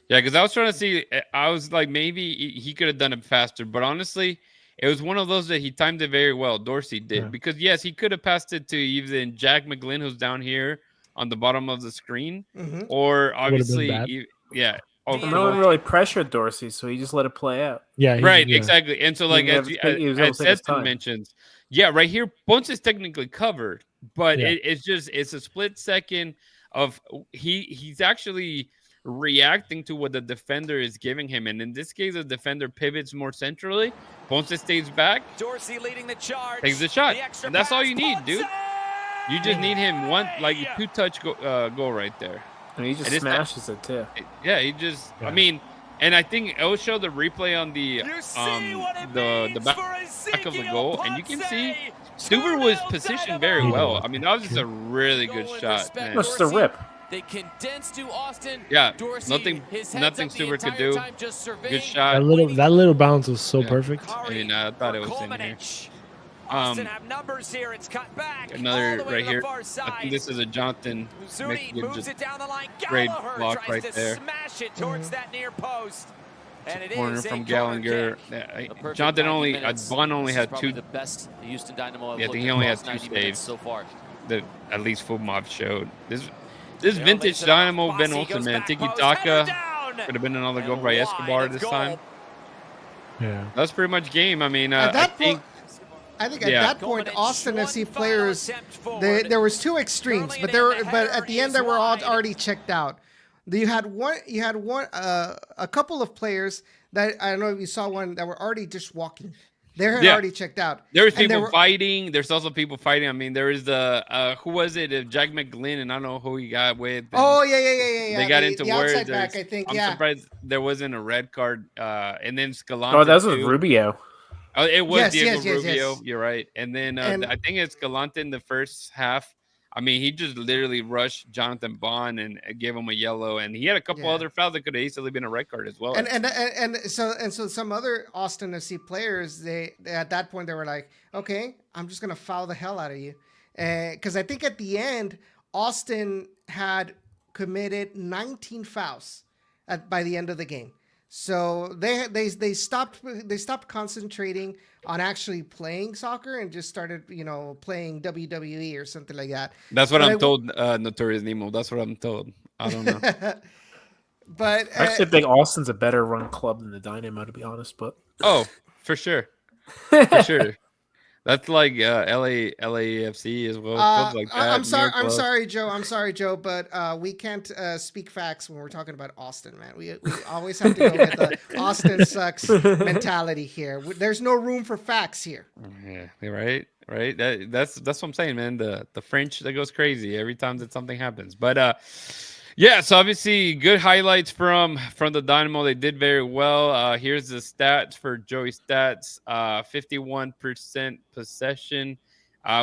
Yeah, because I was trying to see. I was like, maybe he could have done it faster. But honestly, it was one of those that he timed it very well. Dorsey did. Yeah. Because, yes, he could have passed it to even Jack McGlynn, who's down here on the bottom of the screen. Or obviously, no one really pressured Dorsey, so he just let it play out. Yeah, exactly. And so, like, as Edson mentions, right here, Ponce is technically covered. But it's a split second of he's actually reacting to what the defender is giving him. And in this case, the defender pivots more centrally. Ponce stays back. Dorsey leading the charge. Takes the shot. And that's all you need, dude. You just need him two-touch goal right there. And he just smashes it, too. He just – I mean – and I think it will show the replay on the back of the goal, and you can see Stuber was positioned very well. I mean, that was just a really good shot. Man. That's just a rip. They condensed to Austin. Yeah, nothing Stuber could do. Good shot. That little bounce was so perfect. I mean, I thought it was in here. Austin have numbers here. It's cut back. Another right here. I think this is a Jonathan. Moves it down the line. Great block right there. Smash it towards that near post. And it corner is from Gallagher. Jonathan only had two. The best Houston Dynamo. I think he only had 2 saves so far. That at least Food Mob showed. This vintage Dynamo been awesome, man. Tiki Taka could have been another goal by Escobar this time. Yeah, that's pretty much game. I mean, I think at that point, Austin FC players, there was 2 extremes, but at the end they were all already checked out. You had a couple of players that I don't know if you saw one that were already just walking. They had already checked out. There's people fighting. There's also people fighting. I mean, there is the who was it? Jack McGlynn, and I don't know who he got with. Oh yeah. They got into words. Back, I think. I'm surprised there wasn't a red card. And then Scalante. Oh, that was Rubio. Oh, it was Diego Rubio. Yes. You're right. And then I think it's Galante in the first half. I mean, he just literally rushed Jonathan Bond and gave him a yellow, and he had a couple other fouls that could have easily been a red card as well. And so some other Austin FC players, they at that point they were like, okay, I'm just gonna foul the hell out of you, because I think at the end Austin had committed 19 fouls by the end of the game. So they stopped concentrating on actually playing soccer and just started, playing WWE or something like that. That's what I'm told, Notorious Nemo. That's what I'm told. I don't know. But I actually think Austin's a better run club than the Dynamo, to be honest. But for sure, for sure. That's like LAFC as well. Like that. I'm sorry, Joe, but we can't speak facts when we're talking about Austin, man. We always have to go with the Austin sucks mentality here. There's no room for facts here. Yeah, right. That's what I'm saying, man. The French that goes crazy every time that something happens. But so obviously good highlights from the Dynamo. They did very well. Here's the stats for Joey's stats. 51% possession,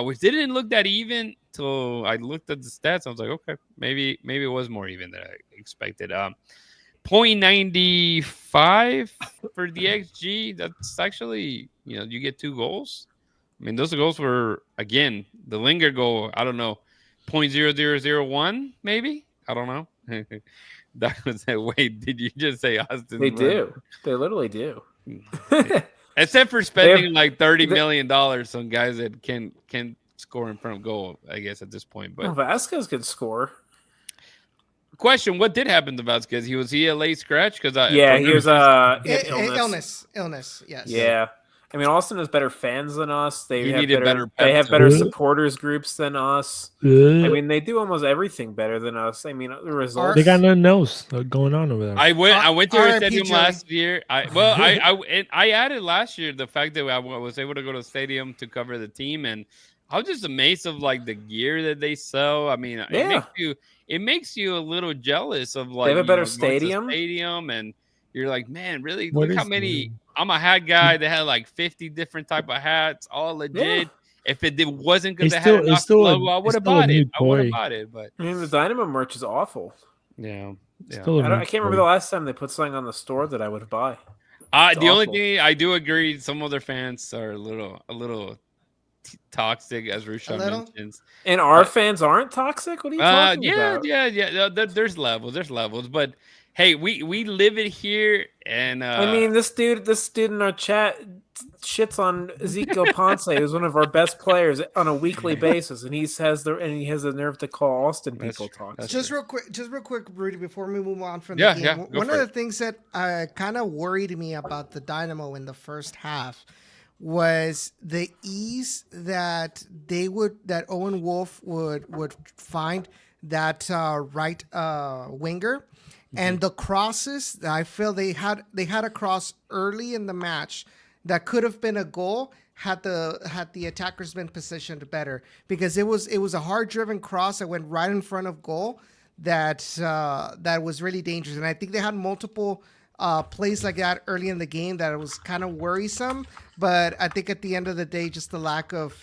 which didn't look that even till I looked at the stats. I was like, okay, maybe it was more even than I expected. 0.95 for the XG. That's actually, you get 2 goals. I mean, those goals were, again, the Lingr goal, I don't know, 0.0001 maybe. I don't know. That was that. Wait, did you just say Austin? They do. They literally do. Except for spending like $30 million on guys that can score in front of goal, I guess, at this point. But Vasquez can score. Question: what did happen to Vasquez? Was he a late scratch? Because he was illness. Yes. Yeah. I mean, Austin has better fans than us. They have better supporters groups than us. I mean, they do almost everything better than us. I mean, the results. They got nothing else going on over there. I went to their stadium last year. I added last year the fact that I was able to go to the stadium to cover the team, and I was just amazed of like the gear that they sell. I mean, it makes you a little jealous of They have a better going to stadium. stadium, and you're like, man, really? What Look how is many. new? I'm a hat guy that had like 50 different type of hats, all legit. If wasn't because It's they had still- an it's still a- logo, I would it's have still a bought new it. I would have toy. bought it, but I mean, the Dynamo merch is awful. yeah. Still a I new can't remember toy. the last time they put something on the store that I would buy. The only awful. thing I do agree, some other fans are a little toxic, as Rusha little? mentions. And our fans aren't toxic. What are you talking Yeah, about? yeah. There's levels, but hey, we live it here, and I mean, this dude in our chat shits on Ezequiel Ponce, who's one of our best players on a weekly basis, and he has the nerve to call Austin That's people true. toxic. That's Just real quick, Rudy, before we move on from Yeah, the yeah, game, go one for of it. the things that kind of worried me about the Dynamo in the first half was the ease that Owen Wolf would find that right winger, and the crosses that I feel they had a cross early in the match that could have been a goal had the attackers been positioned better, because it was a hard driven cross that went right in front of goal that was really dangerous, and I think they had multiple plays like that early in the game that it was kind of worrisome. But I think at the end of the day, just the lack of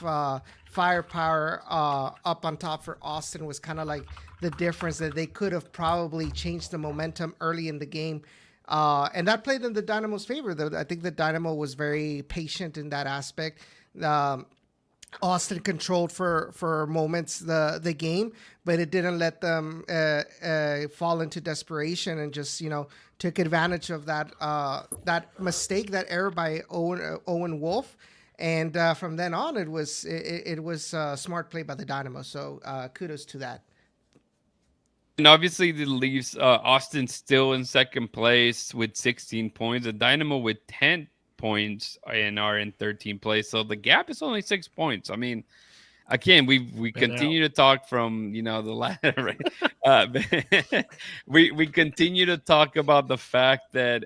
firepower up on top for Austin was kind of like the difference, that they could have probably changed the momentum early in the game. And that played in the Dynamo's favor, though. I think the Dynamo was very patient in that aspect. Austin controlled for moments the game, but it didn't let them fall into desperation, and just took advantage of that mistake, that error by Owen Wolf, and from then on it was smart play by the Dynamo. So kudos to that. And obviously, that leaves Austin still in second place with 16 points. The Dynamo with 10 points and are in 13th place. So the gap is only 6 points. I mean, again, we continue to talk from the ladder. Right? We continue to talk about the fact that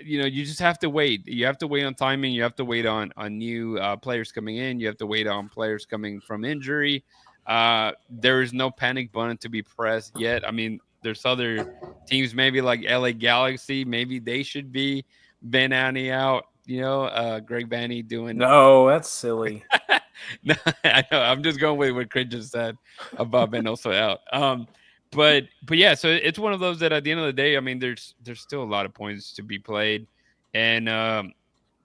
you just have to wait. You have to wait on timing. You have to wait on new players coming in. You have to wait on players coming from injury. There is no panic button to be pressed yet. I mean, there's other teams, maybe like LA Galaxy. Maybe they should be Ben Annie out. Greg Vanny doing. No, that's silly. No, I know. I'm just going with what Chris just said about Ben also out. But yeah, so it's one of those that at the end of the day, I mean, there's still a lot of points to be played, and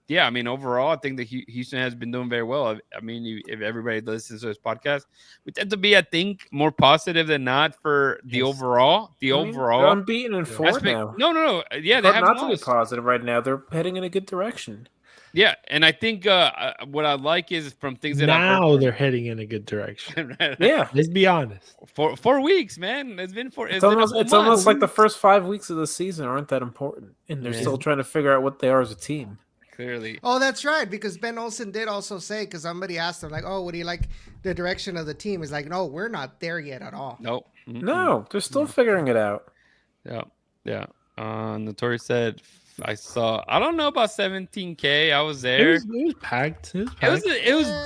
yeah, I mean, overall, I think that Houston has been doing very well. I mean, if everybody listens to this podcast, we tend to be, I think, more positive than not for the overall. They're unbeaten in 4 now. No. Yeah, they have not to be positive right now. They're heading in a good direction. Yeah, and I think what I like is from things that now they're heading in a good direction. Right. Yeah, let's be honest. For 4 weeks, man, it's been It's almost like the first 5 weeks of the season aren't that important, and they're still trying to figure out what they are as a team. Clearly. Oh, that's right, because Ben Olsen did also say, because somebody asked him, like, oh, what do you like the direction of the team? He's like, no, we're not there yet at all. Nope. No, they're still figuring it out. Yeah. Notori said, I don't know about 17K. I was there. It was packed. It was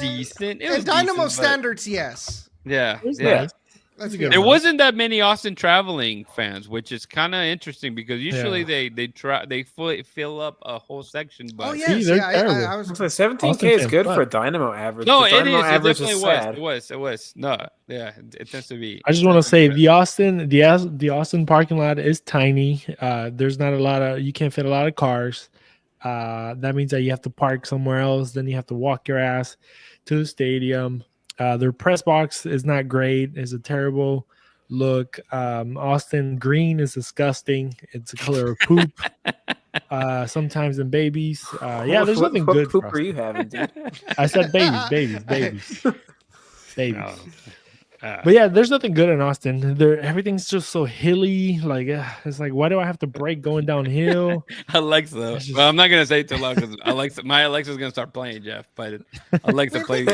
decent. It was Dynamo decent, standards, yes. Yeah. It was Yeah. nice. Let's be There There honest. wasn't that many Austin traveling fans, which is kind of interesting because usually they fill up a whole section. But Oh yes, they're yeah. I terrible. was. 17K is good for a Dynamo average. No, The it Dynamo is. It average definitely is was. sad. It was. No, yeah, it tends to be. I just want to say the Austin parking lot is tiny. There's not a lot of, you can't fit a lot of cars. That means that you have to park somewhere else. Then you have to walk your ass to the stadium. Their press box is not great. It's a terrible look. Austin green is disgusting. It's the color of poop. Sometimes in babies. Yeah, there's nothing what good. Poop For are you having, dude? I said babies. No. But yeah, there's nothing good in Austin. Everything's just so hilly. Like it's like, why do I have to brake going downhill? Alexa. Well, I'm not gonna say it too loud because my Alexa's gonna start playing, Jeff. But Alexa plays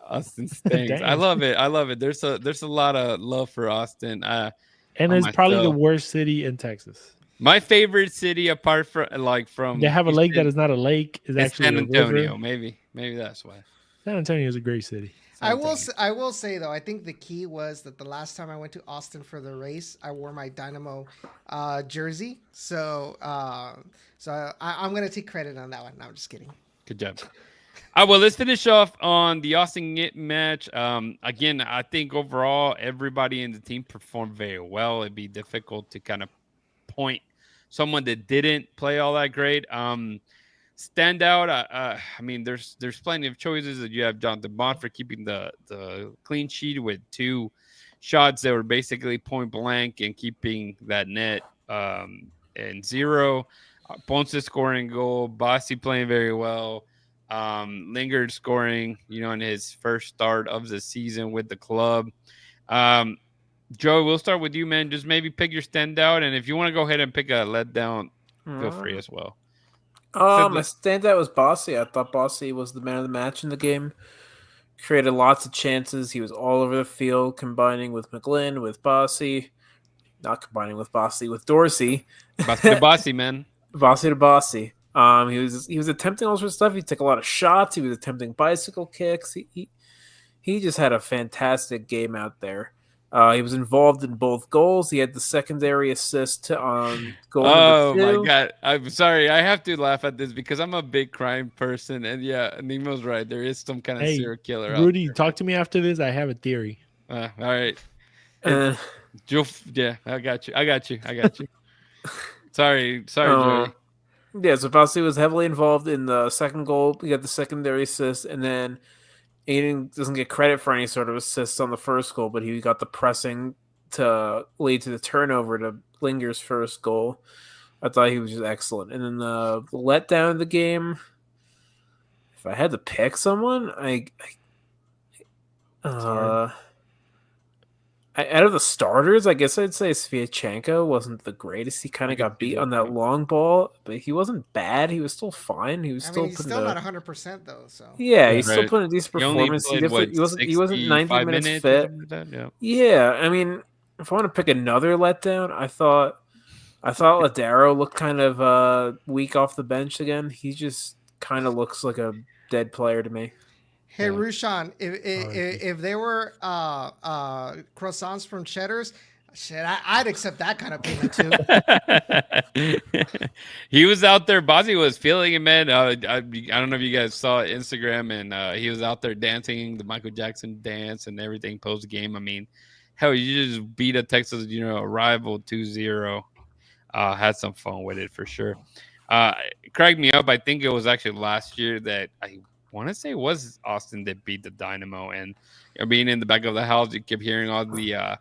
Austin Stings. I love it. There's a lot of love for Austin. And it's probably the worst city in Texas. My favorite city, apart from they have a lake that is not a lake. Is it's actually San a Antonio. river. Maybe that's why. San Antonio is a great city. I will say though, I think the key was that the last time I went to Austin for the race, I wore my Dynamo jersey. So I'm gonna take credit on that one. No, I'm just kidding. Good job. Well, let's finish off on the Austin match. Again, I think overall everybody in the team performed very well. It'd be difficult to kind of point someone that didn't play all that great. Standout. I mean, there's plenty of choices. That you have Jonathan Bond for keeping the clean sheet with 2 shots that were basically point blank and keeping that net and 0. Ponce scoring goal. Bassi playing very well. Lingr scoring, in his first start of the season with the club. Joe, we'll start with you, man. Just maybe pick your standout, and if you want to go ahead and pick a letdown, feel free as well. My standout was Bassi. I thought Bassi was the man of the match in the game. Created lots of chances. He was all over the field, combining with McGlynn, with Bassi. Not combining with Bassi, with Dorsey. Bassi to Bassi, man. Bassi to Bassi. He was attempting all sorts of stuff. He took a lot of shots. He was attempting bicycle kicks. He just had a fantastic game out there. He was involved in both goals. He had the secondary assist on goal number 2. My God. I'm sorry. I have to laugh at this because I'm a big crime person. And yeah, Nemo's right. There is some kind of serial killer Rudy, talk to me after this. I have a theory. All right. Yeah, I got you. Sorry, Joey. Yeah, so Bassi was heavily involved in the second goal. He got the secondary assist, and then Aiden doesn't get credit for any sort of assists on the first goal, but he got the pressing to lead to the turnover to Linger's first goal. I thought he was just excellent. And then the letdown of the game, if I had to pick someone, out of the starters, I guess I'd say Sviatchenko wasn't the greatest. He kind of got beat on that long ball, but he wasn't bad. He was still fine. He was he's still not 100% though. So yeah, he's still putting a decent performance. He wasn't 90 minutes fit. Yeah, I mean, if I want to pick another letdown, I thought Ladaro looked kind of weak off the bench again. He just kind of looks like a dead player to me. Hey, Rushan, if they were croissants from Cheddar's, shit, I'd accept that kind of payment too. He was out there. Bassi was feeling it, man. I don't know if you guys saw Instagram, and he was out there dancing the Michael Jackson dance and everything post game. I mean, hell, you just beat a Texas, rival 2-0. Had some fun with it for sure. It cracked me up. I think it was actually last year that I want to say it was Austin that beat the Dynamo, and being in the back of the house, you kept hearing all the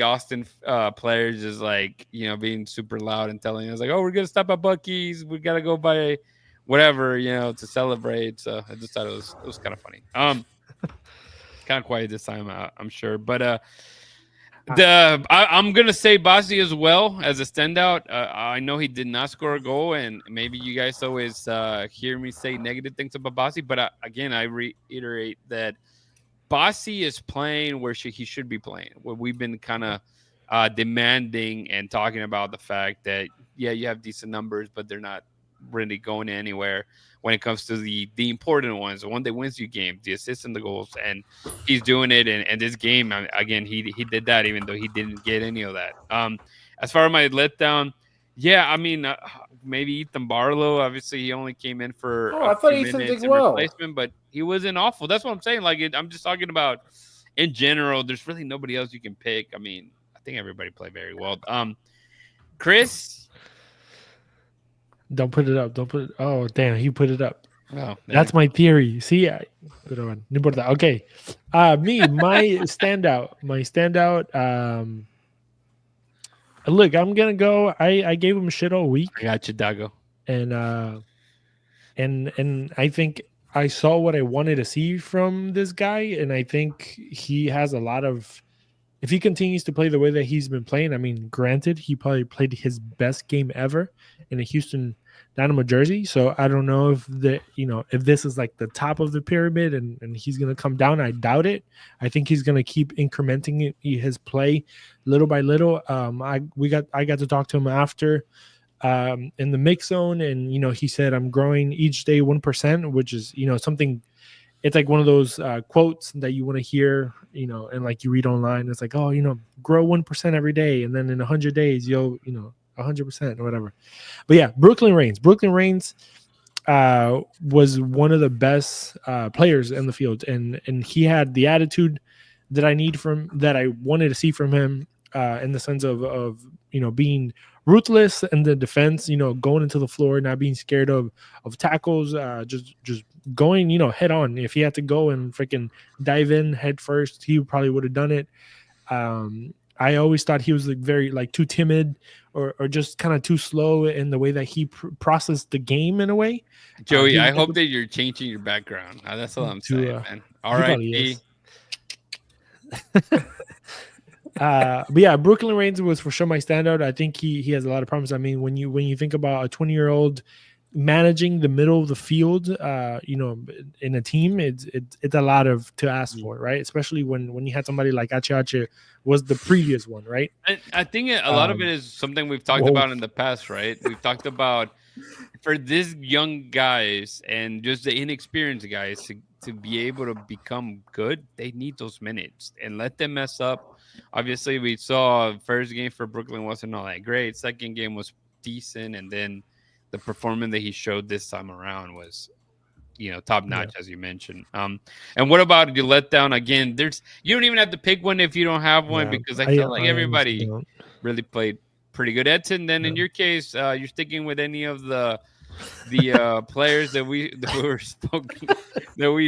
Austin players just like being super loud and telling us like, oh, we're gonna stop at Buc-ee's, we gotta go buy whatever to celebrate. So I just thought it was kind of funny. Kind of quiet this time, I'm sure, but I'm gonna say Bassi as well as a standout. I know he did not score a goal, and maybe you guys always hear me say negative things about Bassi, but again, I reiterate that Bassi is playing where he should be playing. Where we've been kind of demanding and talking about the fact that you have decent numbers, but they're not really going anywhere when it comes to the important ones, the one that wins you games, the assists and the goals, and he's doing it. And this game, again, he did that, even though he didn't get any of that. As far as my letdown, I mean, maybe Ethan Barlow. Obviously, he only came in for I thought Ethan did well, replacement, but he wasn't awful. That's what I'm saying. Like, I'm just talking about in general. There's really nobody else you can pick. I mean, I think everybody played very well. Chris. Don't put it up. Don't put it. Oh, damn. He put it up. Oh, that's my theory. See, good one. Okay. My standout. Look, I'm going to go. I gave him shit all week. I got you, Dago. And I think I saw what I wanted to see from this guy. And I think he has a lot of, if he continues to play the way that he's been playing, I mean, granted, he probably played his best game ever in a Houston Dynamo jersey. So I don't know if if this is like the top of the pyramid and he's going to come down. I doubt it. I think he's going to keep incrementing his play little by little. I got to talk to him after in the mix zone, and he said, I'm growing each day 1%, which is something it's like one of those quotes that you want to hear, you know, and like you read online. It's like, oh, you know, grow 1% every day, and then in 100 days you'll, you know, 100% or whatever. But yeah, Brooklyn Reigns was one of the best players in the field, and he had the attitude that I wanted to see from him, in the sense of you know, being ruthless in the defense, you know, going into the floor, not being scared of tackles, just going, you know, head on. If he had to go and freaking dive in head first, he probably would have done it. I always thought he was like very like too timid or just kind of too slow in the way that he processed the game in a way. Joey, I hope that you're changing your background. That's all I'm saying, man. R.I.P. But yeah, Brooklyn Reigns was for sure my standout. I think he has a lot of promise. I mean, when you think about a 20-year-old managing the middle of the field, you know, in a team, it's a lot to ask for, right? Especially when you had somebody like Ache was the previous one, right? And I think a lot of it is something we've talked about in the past, right? We've talked about for these young guys and just the inexperienced guys to be able to become good, they need those minutes and let them mess up. Obviously, we saw first game for Brooklyn wasn't all that great. Second game was decent, and then the performance that he showed this time around was, you know, top notch, as you mentioned. And what about you let down again? You don't even have to pick one if you don't have one, because I feel like everybody really played pretty good. Edson, then in your case, you're sticking with any of the players that we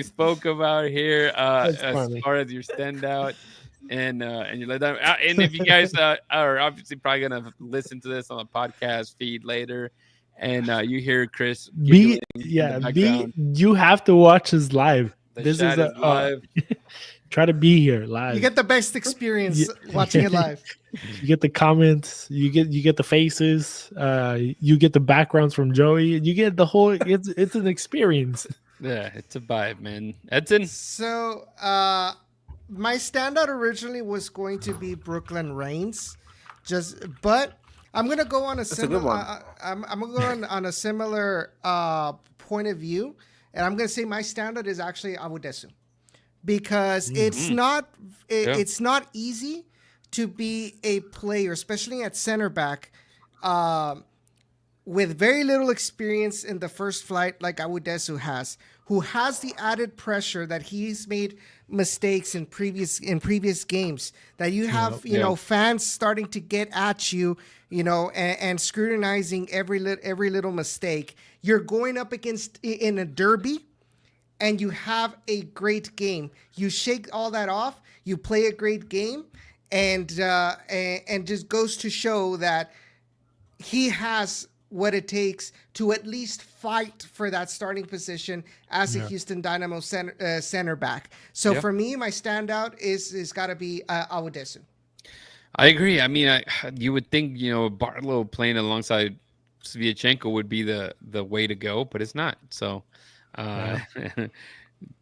spoke about here as far as your standout and you let down. And if you guys are obviously probably gonna listen to this on a podcast feed later, and you hear Chris you have to watch his live. This is live. Try to be here live. You get the best experience watching it live. You get the comments, you get the faces, you get the backgrounds from Joey, you get the whole. It's an experience. Yeah, it's a vibe, man. Edson. So, my standout originally was going to be Brooklyn Reigns, but I'm gonna go on a similar. I'm gonna go on a similar point of view, and I'm gonna say my standout is actually Abudesu, because it's not easy to be a player, especially at center back, with very little experience in the first flight like Abudesu has, who has the added pressure that he's made mistakes in previous games, that you have fans starting to get at you, you know, and scrutinizing every little mistake. You're going up against in a derby, and you have a great game. You shake all that off. You play a great game, and just goes to show that he has what it takes to at least fight for that starting position as a Houston Dynamo center back. So for me, my standout is got to be Abudesu. I agree. I mean, you would think, you know, Barlow playing alongside Sviatchenko would be the way to go, but it's not. So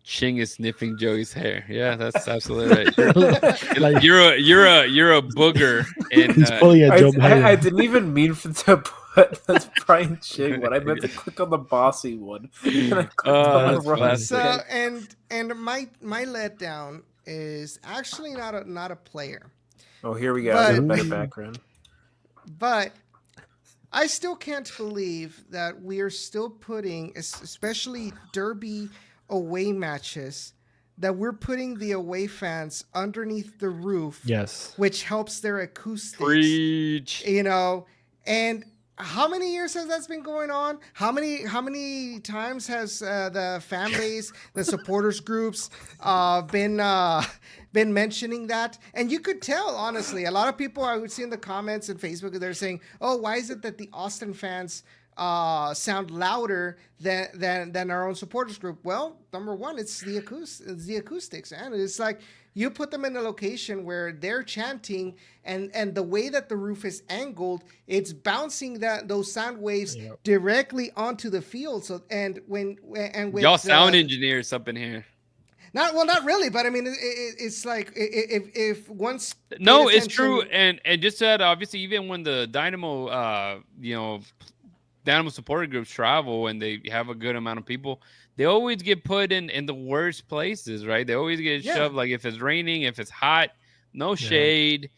Ching is sniffing Joey's hair. Yeah, that's absolutely right. You're a booger. And, he's pulling a Joe Biden. I didn't even mean to put that's Brian Ching, but I meant to click on the Bassi one. And I clicked on the wrong. So and my letdown is actually not a player. Oh, here we go. A better background. But I still can't believe that we are still putting, especially derby away matches, that we're putting the away fans underneath the roof. Yes. Which helps their acoustics. Preach. You know, and how many years has that been going on? How many times has the fan base, the supporters groups been mentioning that? And you could tell, honestly, a lot of people I would see in the comments and Facebook, they're saying, "Oh, why is it that the Austin fans sound louder than our own supporters group?" Well, number one, it's the acoustics, and it's like you put them in a location where they're chanting, and the way that the roof is angled, it's bouncing those sound waves directly onto the field. So with y'all sound engineers up in here. Not really, but I mean, it's like if once. No, it's true, and just to add, obviously, even when the Dynamo, Dynamo supporter groups travel and they have a good amount of people, they always get put in the worst places, right? They always get shoved, like if it's raining, if it's hot, no shade,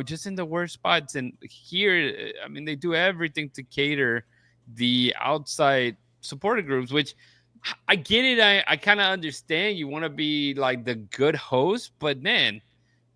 just in the worst spots. And here, I mean, they do everything to cater the outside supporter groups, which I get it. I kind of understand. You want to be like the good host, but man,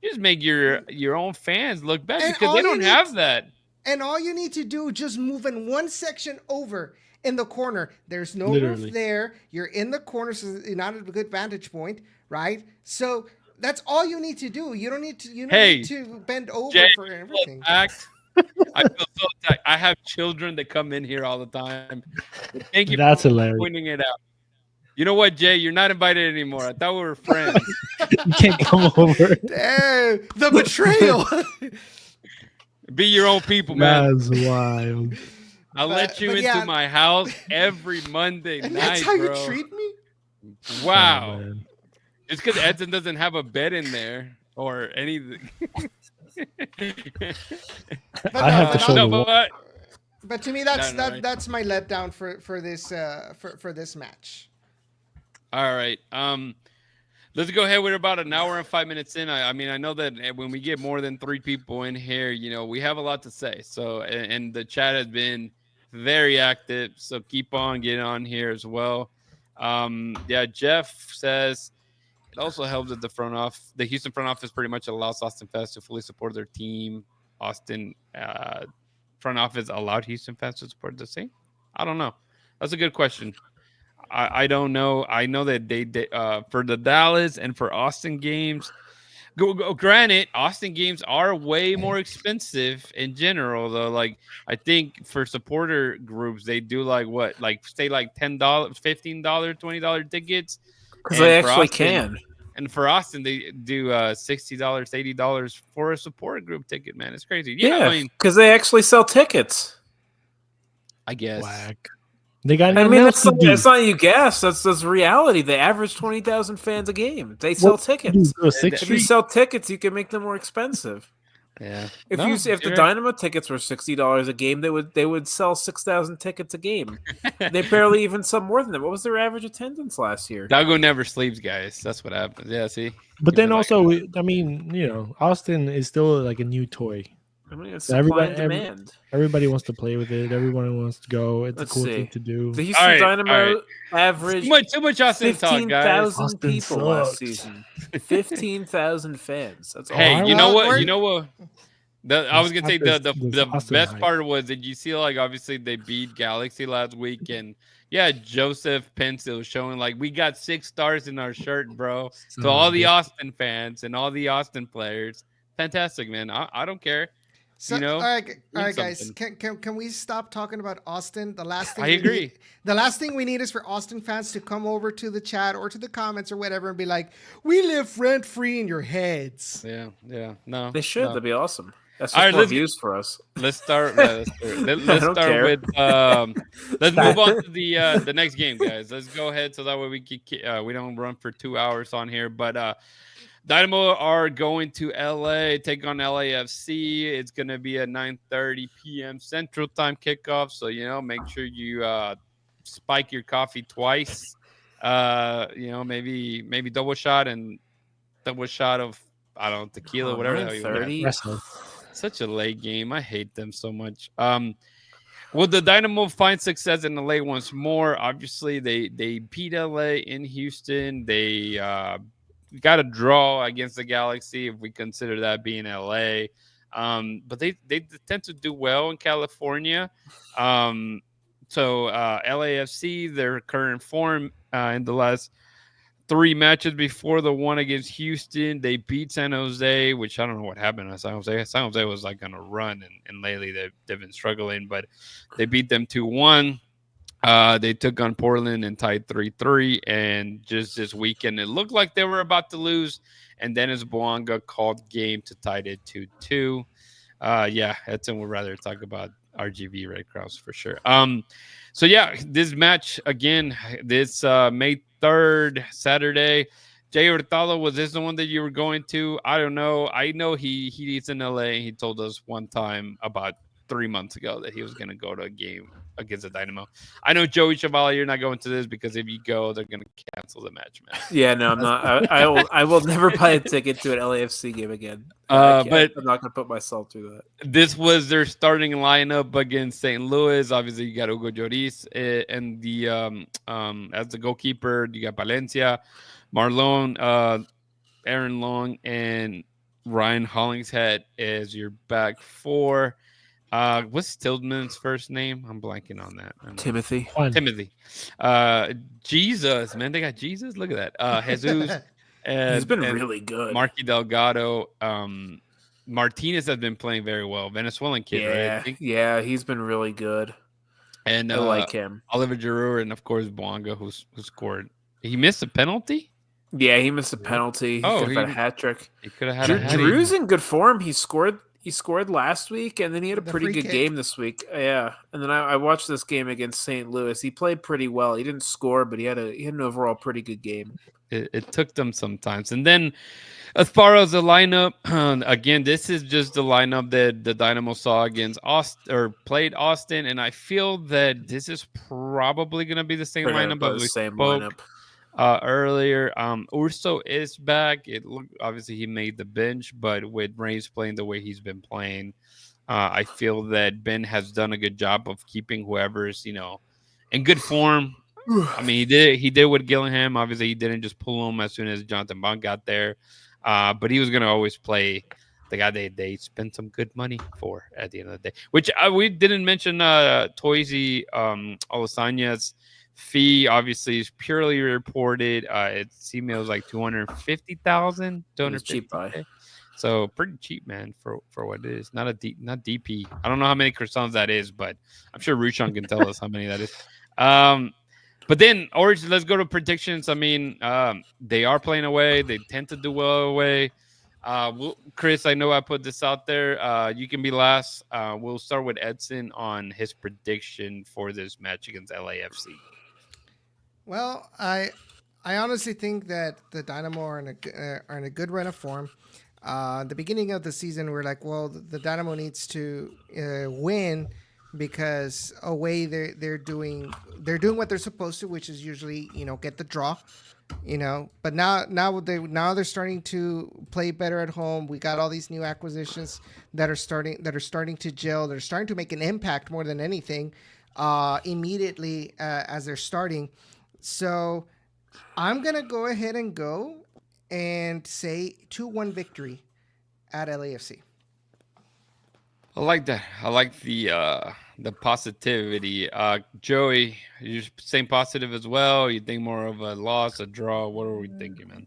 just make your own fans look better because they don't have that. And all you need to do, just move in one section over in the corner. There's no roof there. You're in the corner, so you're not at a good vantage point, right? So that's all you need to do. You don't need to. You don't need to bend over for everything. I feel so attacked. I have children that come in here all the time. Thank you. That's for hilarious. Pointing it out. You know what, Jay? You're not invited anymore. I thought we were friends. You can't come over. Damn, the betrayal. Be your own people, man. That's wild. I'll let you into my house every Monday night, that's how bro. You treat me? Wow. It's because Edson doesn't have a bed in there or anything. I have to show the But to me, that's my letdown for this match. All right. Let's go ahead. We're about an hour and 5 minutes in. I mean, I know that when we get more than 3 people in here, we have a lot to say. So, and the chat has been very active. So keep on getting on here as well. Jeff says it also helps that the Houston front office pretty much allows Austin fans to fully support their team. Austin front office allowed Houston fans to support the team. I don't know. That's a good question. I don't know. I know that they for the Dallas and for Austin games. Granted, Austin games are way more expensive in general, though. Like I think for supporter groups, they do like say like $10, $15, $20 tickets because they actually Austin, can. And for Austin, they do $60, $80 for a supporter group ticket. Man, it's crazy. Yeah, because they actually sell tickets. I guess. Whack. They got. I mean, it's not you guess. That's reality. They average 20,000 fans a game. They sell tickets. If you sell tickets, you can make them more expensive. Yeah. If the Dynamo tickets were $60 a game, they would sell 6,000 tickets a game. They barely even sell more than that. What was their average attendance last year? Dago never sleeps, guys. That's what happens. Yeah. See. But then also, I mean, Austin is still like a new toy. I mean, it's supply and demand. Everybody wants to play with it. Everyone wants to go. It's a cool thing to do. The Houston Dynamo averaged too much Austin 15,000 people last season. 15,000 fans. That's all. Hey, you know what? I was gonna say the best part was, did you see obviously they beat Galaxy last week, and Joseph Pencil was showing we got 6 stars in our shirt, bro. So all the Austin fans and all the Austin players, fantastic, man. I don't care. So, all right, guys. Can we stop talking about Austin? The last thing I agree. The last thing we need is for Austin fans to come over to the chat or to the comments or whatever and be like, "We live rent free in your heads." Yeah. No, they should. No. That'd be awesome. That's just more views for us. Let's start. Let's start with. Let's move on to the next game, guys. Let's go ahead so that way we don't run for 2 hours on here, but. Dynamo are going to LA, take on LAFC. It's going to be a 9:30 p.m. Central Time kickoff. So, make sure you spike your coffee twice. Maybe double shot of, I don't know, tequila, whatever the hell you want. Such a late game. I hate them so much. Will the Dynamo find success in LA once more? Obviously, they beat LA in Houston. They got a draw against the Galaxy if we consider that being LA. But they tend to do well in California. So LAFC, their current form in the last 3 matches before the one against Houston, they beat San Jose, which I don't know what happened to San Jose. San Jose was on a run, and lately they've been struggling, but they beat them 2-1. They took on Portland and tied 3-3, and just this weekend it looked like they were about to lose, and Dennis Bouanga called game to tie it 2-2. Edson would rather talk about RGV Red Cross for sure. This match again, this May 3rd, Saturday. Jay Hurtado, was this the one that you were going to? I don't know. I know he's in LA. He told us one time about 3 months ago that he was going to go to a game against the Dynamo. I know, Joey Chevalier, you're not going to this because if you go, they're going to cancel the match, man. Yeah, no, I'm not. I will never buy a ticket to an LAFC game again. But I'm not going to put myself through that. this was their starting lineup against St. Louis. Obviously, you got Hugo Lloris and the as the goalkeeper. You got Valencia, Marlon, Aaron Long, and Ryan Hollingshead as your back four. What's Tillman's first name? I'm blanking on that. Timothy. Timothy. Jesus, man. They got Jesus. Look at that. Jesus. He's been really good. Marky Delgado. Martinez has been playing very well. Venezuelan kid, right? I think. Yeah, he's been really good. And I like him. Oliver Giroud and, of course, Boanga, who scored. He missed a penalty? Yeah, he missed a penalty. He could have had a hat trick. He could have had a hat trick. Drew's in good form. He scored last week, and then he had a pretty good game this week. Yeah, and then I watched this game against St. Louis. He played pretty well. He didn't score, but he had an overall pretty good game. It took them sometimes. And then as far as the lineup, again, this is just the lineup that the Dynamo saw against Austin or played Austin, and I feel that this is probably going to be the same lineup as we spoke earlier. Urso is back. Obviously he made the bench, but with Reigns playing the way he's been playing, I feel that Ben has done a good job of keeping whoever's in good form. I mean, he did with Gillingham. Obviously, he didn't just pull him as soon as Jonathan Bond got there, but he was going to always play the guy they spent some good money for at the end of the day. Which we didn't mention. Toyosi Olasanya's fee obviously is purely reported. It seemed it was like 250,000. Cheap buy. So pretty cheap, man, for what it is. Not DP. I don't know how many croissants that is, but I'm sure Rushan can tell us how many that is. But then, Orange, let's go to predictions. I mean, they are playing away. They tend to do well away. Chris, I know I put this out there. You can be last. We'll start with Edson on his prediction for this match against LAFC. Well, I honestly think that the Dynamo are in a good run of form. The beginning of the season, we're like, well, the Dynamo needs to win because away they're doing what they're supposed to, which is usually get the draw, But now they're starting to play better at home. We got all these new acquisitions that are starting to gel. They're starting to make an impact more than anything immediately as they're starting. So I'm gonna go ahead and say 2-1 victory at LAFC. I like that. I like the positivity. Joey, you're staying positive as well. You think more of a loss, a draw? What are we thinking, man?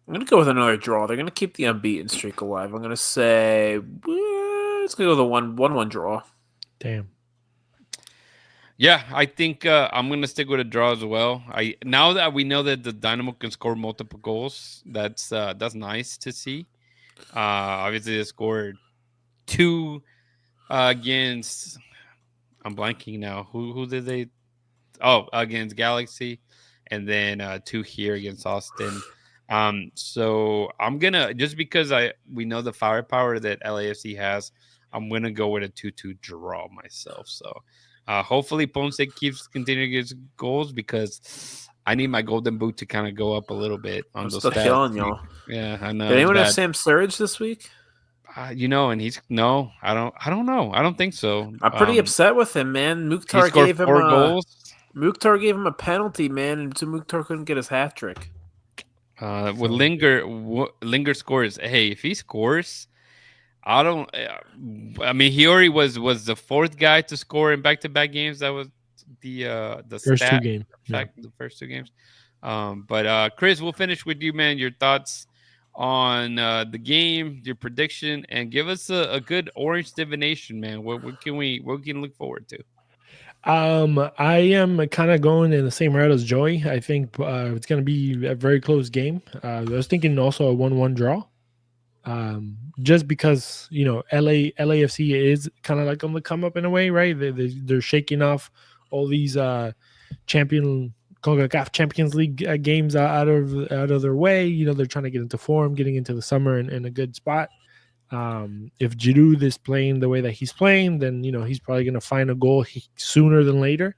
I'm gonna go with another draw. They're gonna keep the unbeaten streak alive. I'm gonna say it's gonna go with a 1-1 draw. Damn. Yeah, I think I'm gonna stick with a draw as well. Now that we know that the Dynamo can score multiple goals, that's nice to see. Obviously, they scored 2 against. I'm blanking now. Who did they? Oh, against Galaxy, and then 2 here against Austin. So I'm gonna, just because we know the firepower that LAFC has, I'm gonna go with a 2-2 draw myself. So hopefully Ponce keeps continuing his goals because I need my golden boot to kind of go up a little bit on those stats. Killing y'all. Yeah, I know. Did anyone have Sam Sturridge this week? And I don't know. I don't think so. I'm pretty upset with him, man. Mukhtar gave him 4 goals. Mukhtar gave him a penalty, man, and so Mukhtar couldn't get his hat trick. With Lingr scores. Hey, if he scores, I mean, he already was the 4th guy to score in back-to-back games. That was the first stat. 2 games. The first 2 games. But Chris, we'll finish with you, man. Your thoughts on the game, your prediction, and give us a good Orange divination, man. What can we look forward to? I am kind of going in the same route as Joey. I think it's going to be a very close game. I was thinking also a 1-1 draw. Just because LAFC is kind of like on the come up in a way, right? They're shaking off all these CONCACAF Champions League games out of their way. They're trying to get into form, getting into the summer in a good spot. If Giroud is playing the way that he's playing, then he's probably going to find a goal sooner than later.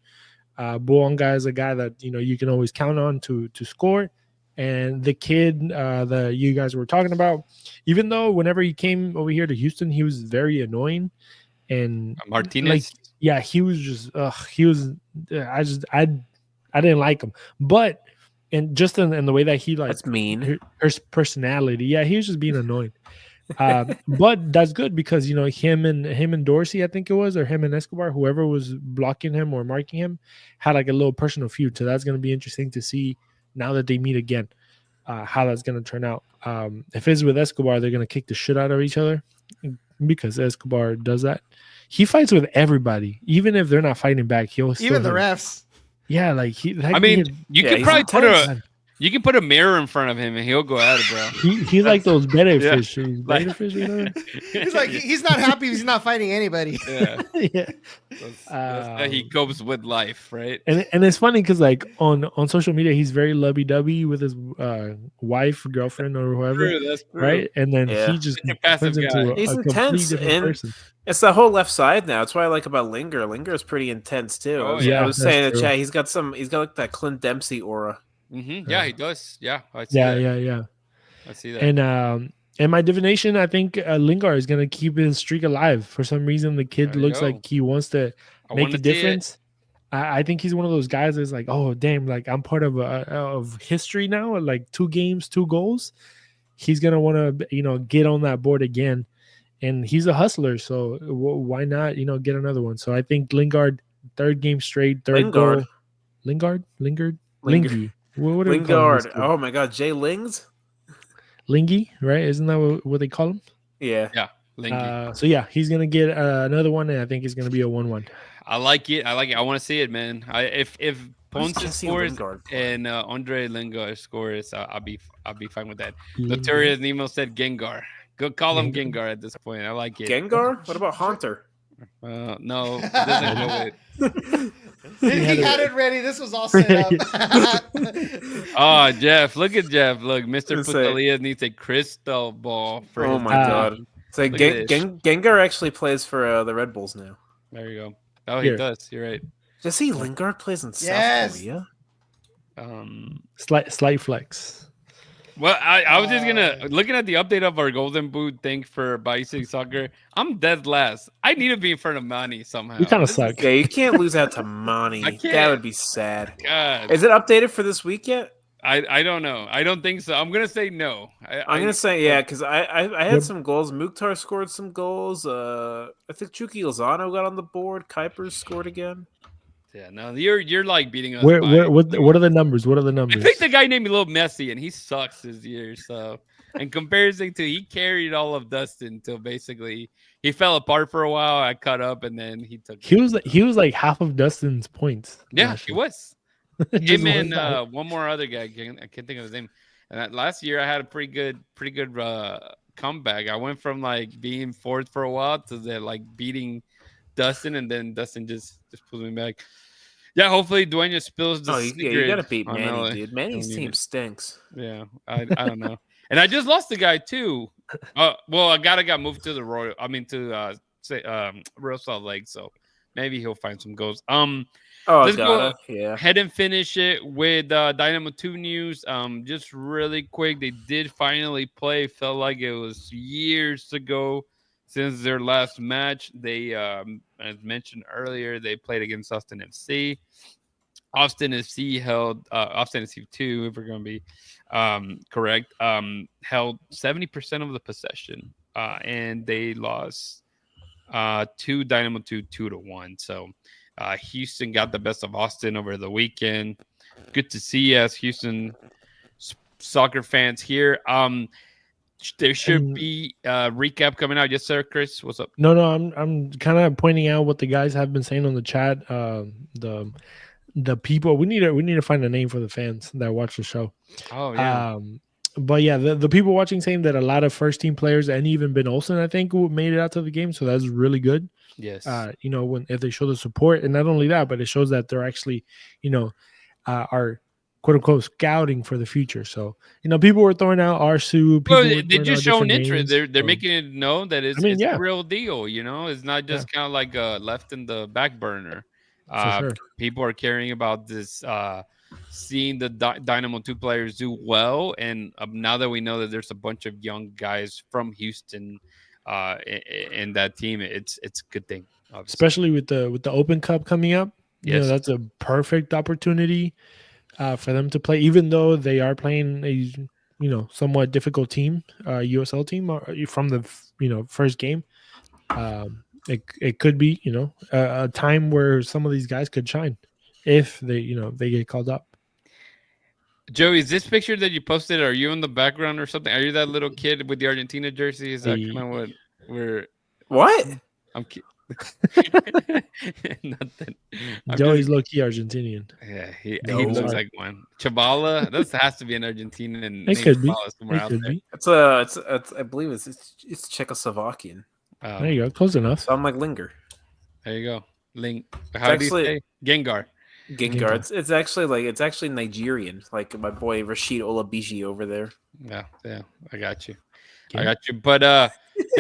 Bouanga is a guy that you can always count on to score. And the kid that you guys were talking about, even though whenever he came over here to Houston, he was very annoying. And Martinez, he was just I didn't like him. But and just in the way that he that's mean. Her personality, he was just being annoying. But that's good because him and Dorsey, I think it was, or him and Escobar, whoever was blocking him or marking him, had like a little personal feud. So that's going to be interesting to see now that they meet again, how that's going to turn out. If it's with Escobar, they're going to kick the shit out of each other because Escobar does that. He fights with everybody, even if they're not fighting back. He'll still even the refs. Yeah, like you can probably you can put a mirror in front of him and he'll go at it, bro. He's like those better fish. He's like he's not happy. He's not fighting anybody. Yeah, That's how he copes with life, right? And it's funny because like on social media, he's very lovey-dovey with his wife, girlfriend, or whoever. That's true. Right? And then he just turns into he's a intense different person. It's the whole left side now. That's what I like about Lingr. Lingr is pretty intense too. I was saying that Chad, he's got like that Clint Dempsey aura. Mm-hmm. Yeah, he does. Yeah, I see that. I see that. And my divination, I think Lingr is gonna keep his streak alive. For some reason, the kid looks like he wants to make a difference. I think he's one of those guys that's like, oh damn, like I'm part of history now. Like 2 games, 2 goals. He's gonna want to get on that board again. And he's a hustler, so why not, get another one? So I think Lingard, 3rd game straight, 3rd goal. Lingard. Lingy. What Lingard. Oh my God, Jay Lings. Lingy, right? Isn't that what they call him? Yeah. Lingy. So he's gonna get another one, and I think it's gonna be a 1-1. I like it. I want to see it, man. If Ponce scores and Ondřej Lingr scores, I'll be fine with that. Notorious Nemo said Gengar. Go call him Gengar at this point. I like it. Gengar? What about Haunter? No, it doesn't go with. He had it ready. This was all set up. Oh, Jeff. Look at Jeff. Look, Mr. Putalias needs a crystal ball. Oh, my God. So Gengar actually plays for the Red Bulls now. There you go. Oh, he does. You're right. Does he Lingard plays in South Korea? Slight flex. Well, I was just looking at the update of our Golden Boot thing for Bayou City Soccer. I'm dead last. I need to be in front of Manny somehow. You kind of suck. Yeah, you can't lose out to Manny. That would be sad. God. Is it updated for this week yet? I don't know. I don't think so. I'm gonna say no. I'm gonna say because I had some goals. Mukhtar scored some goals. I think Chucky Lozano got on the board. Kuipers scored again. Yeah, no, you're like beating us. What are the numbers? What are the numbers? I picked a guy named Lil Messi, and he sucks this year. So, in comparison to, he carried all of Dustin until basically he fell apart for a while. I caught up, and then he took. He was like half of Dustin's points. Yeah, he was. Him and one more other guy. I can't think of his name. And last year, I had a pretty good comeback. I went from like being 4th for a while to like beating Dustin, and then Dustin just pulls me back. Yeah, hopefully Dueña spills the secret. You gotta beat Manny, dude. Manny's team stinks. Yeah, I don't know. And I just lost the guy too. Well, I got moved to the Royal Salt Lake, so maybe he'll find some goals. Let's go ahead and finish it with Dynamo 2 news. Just really quick, they did finally play. Felt like it was years ago since their last match. They, as mentioned earlier, they played against Austin FC. Austin FC held Austin FC 2, if we're going to be correct, held 70% of the possession, and they lost to Dynamo 2-1. So Houston got the best of Austin over the weekend. Good to see as Houston soccer fans here. There should be a recap coming out. Yes, sir, Chris. What's up? No, I'm kind of pointing out what the guys have been saying on the chat. The people, we need to find a name for the fans that watch the show. Oh yeah. But yeah, the people watching saying that a lot of first team players and even Ben Olsen, I think, made it out to the game. So that's really good. Yes. If they show the support, and not only that, but it shows that they're actually, are quote unquote scouting for the future. So people were throwing out Arsu. Well, they just showing interest. They're making it known that it's yeah. a real deal. It's not just kind of like left in the back burner. For sure. People are caring about this. Seeing the Dynamo 2 players do well, and now that we know that there's a bunch of young guys from Houston in that team, it's a good thing. Obviously. Especially with the Open Cup coming up. Yes. That's a perfect opportunity for them to play, even though they are playing a somewhat difficult team, USL team from the first game. It could be a time where some of these guys could shine if they get called up. Joey, is this picture that you posted? Are you in the background or something? Are you that little kid with the Argentina jersey? Is that kind of what we're? What? I'm nothing. Joey's low key Argentinian. Yeah, he looks like one. Chavala, this has to be an Argentinian. It could be. Somewhere out there. It's I believe it's Czechoslovakian. There you go, close enough. So I'm like Lingr. There you go, How do you say Gengar? Gengar. It's actually Nigerian. Like my boy Rashid Olabiji over there. Yeah, I got you. But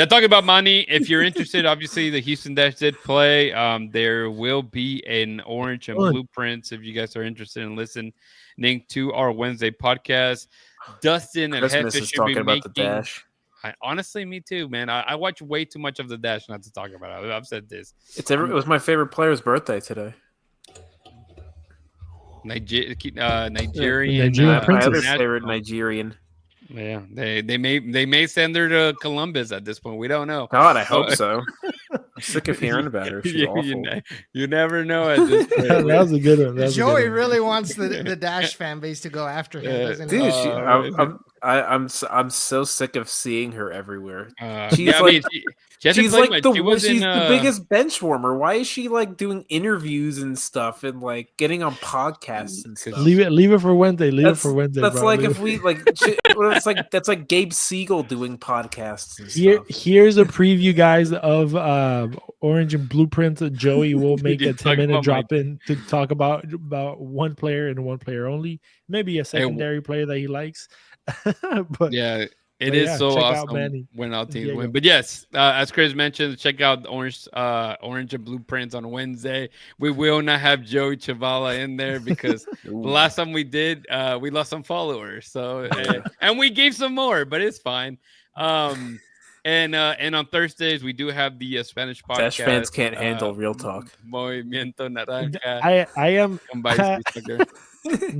talking about money, if you're interested, obviously the Houston Dash did play. There will be an orange and blueprints if you guys are interested in listening to our Wednesday podcast. Dustin and Christmas Hefe should be about the Dash. Honestly, me too, man. I watch way too much of the Dash not to talk about it. I've said this. It was my favorite player's birthday today. Nigerian. My other favorite Nigerian. Yeah, they may send her to Columbus at this point. We don't know. God, I hope so. I'm sick of hearing about her. She's awful. You never know at this point. That was a good one. Joey really wants the Dash fan base to go after him, doesn't he? Dude, I'm so sick of seeing her everywhere. She's she's the biggest bench warmer. Why is she like doing interviews and stuff and like getting on podcasts and stuff? Leave it for Wednesday. That's bro. like if we like. That's like Gabe Siegel doing podcasts. And stuff. Here's a preview, guys, of Orange and Blueprint. Joey will make a 10-minute drop in to talk about one player and one player only. Maybe a secondary player that he likes. But yeah, it is so awesome when our teams win. But yes, as Chris mentioned, check out Orange and Blueprints on Wednesday. We will not have Joey Chavala in there because the last time we did, we lost some followers. So and we gave some more, but it's fine. And on Thursdays we do have the Spanish podcast. Dash fans can't handle real talk. Movimiento Naranja. I am.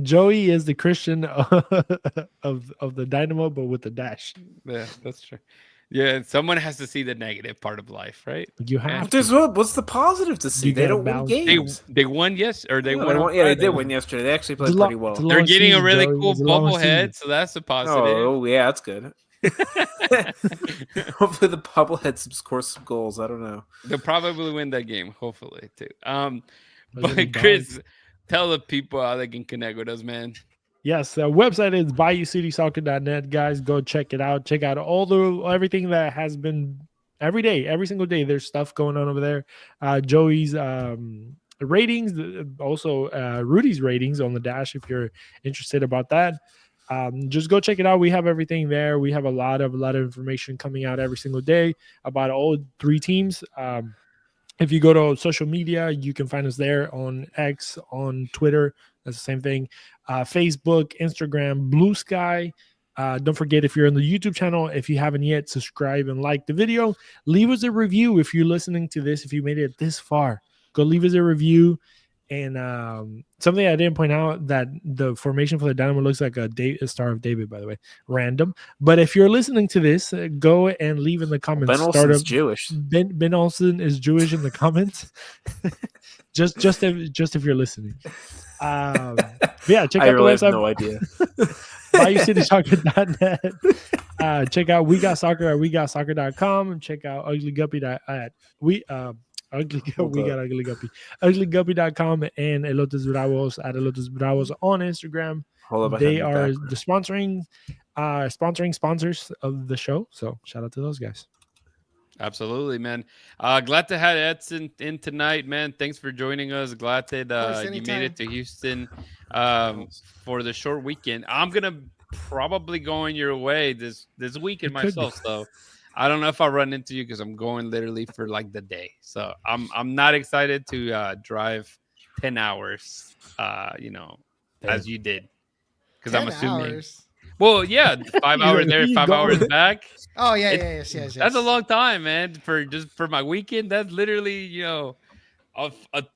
Joey is the Christian of the Dynamo, but with the Dash. Yeah, that's true. Yeah, someone has to see the negative part of life, right? You have. What's the positive to see? They don't win games. They won they won. Yeah, they did win yesterday. They actually played pretty well. They're getting a really cool bobblehead, so that's a positive. Oh yeah, that's good. Hopefully the bobblehead scores some goals. I don't know. They'll probably win that game. Hopefully too. But Chris, tell the people how they can connect with us, man. Yes, the website is BayouCitySoccer.net. Guys, go check it out. Check out everything that has been every single day. There's stuff going on over there. Joey's ratings, also Rudy's ratings on the Dash. If you're interested about that, just go check it out. We have everything there. We have a lot of information coming out every single day about all three teams. If you go to social media, you can find us there on X, on Twitter. That's the same thing. Facebook, Instagram, Blue Sky. Don't forget, if you're on the YouTube channel, if you haven't yet, subscribe and like the video. Leave us a review if you're listening to this. If you made it this far, go leave us a review. And something I didn't point out, that the formation for the Dynamo looks like a Star of David, by the way. Random. But if you're listening to this, go and leave in the comments. Ben Olsen's Jewish. Ben Olsen is Jewish in the comments. just if you're listening. Yeah, check out the website. I have no idea. BayouCitySoccer.net. Check out We Got Soccer at WeGotSoccer.com, and check out Ugly Guppy uglyguppy.com and Elotes Bravos at Elotes Bravos on Instagram. They are the sponsoring sponsors of the show, so shout out to those guys. Absolutely, man. Glad to have Edson in tonight, man. Thanks for joining us. Glad that you made it to Houston for the short weekend. I'm gonna probably going your way this weekend myself, so I don't know if I'll run into you because I'm going literally for like the day. So I'm not excited to drive 10 hours, as you did, because I'm assuming. Hours. Well, yeah, 5 hours there, 5 hours back. Oh yeah, yes. That's a long time, man. For my weekend, that's literally a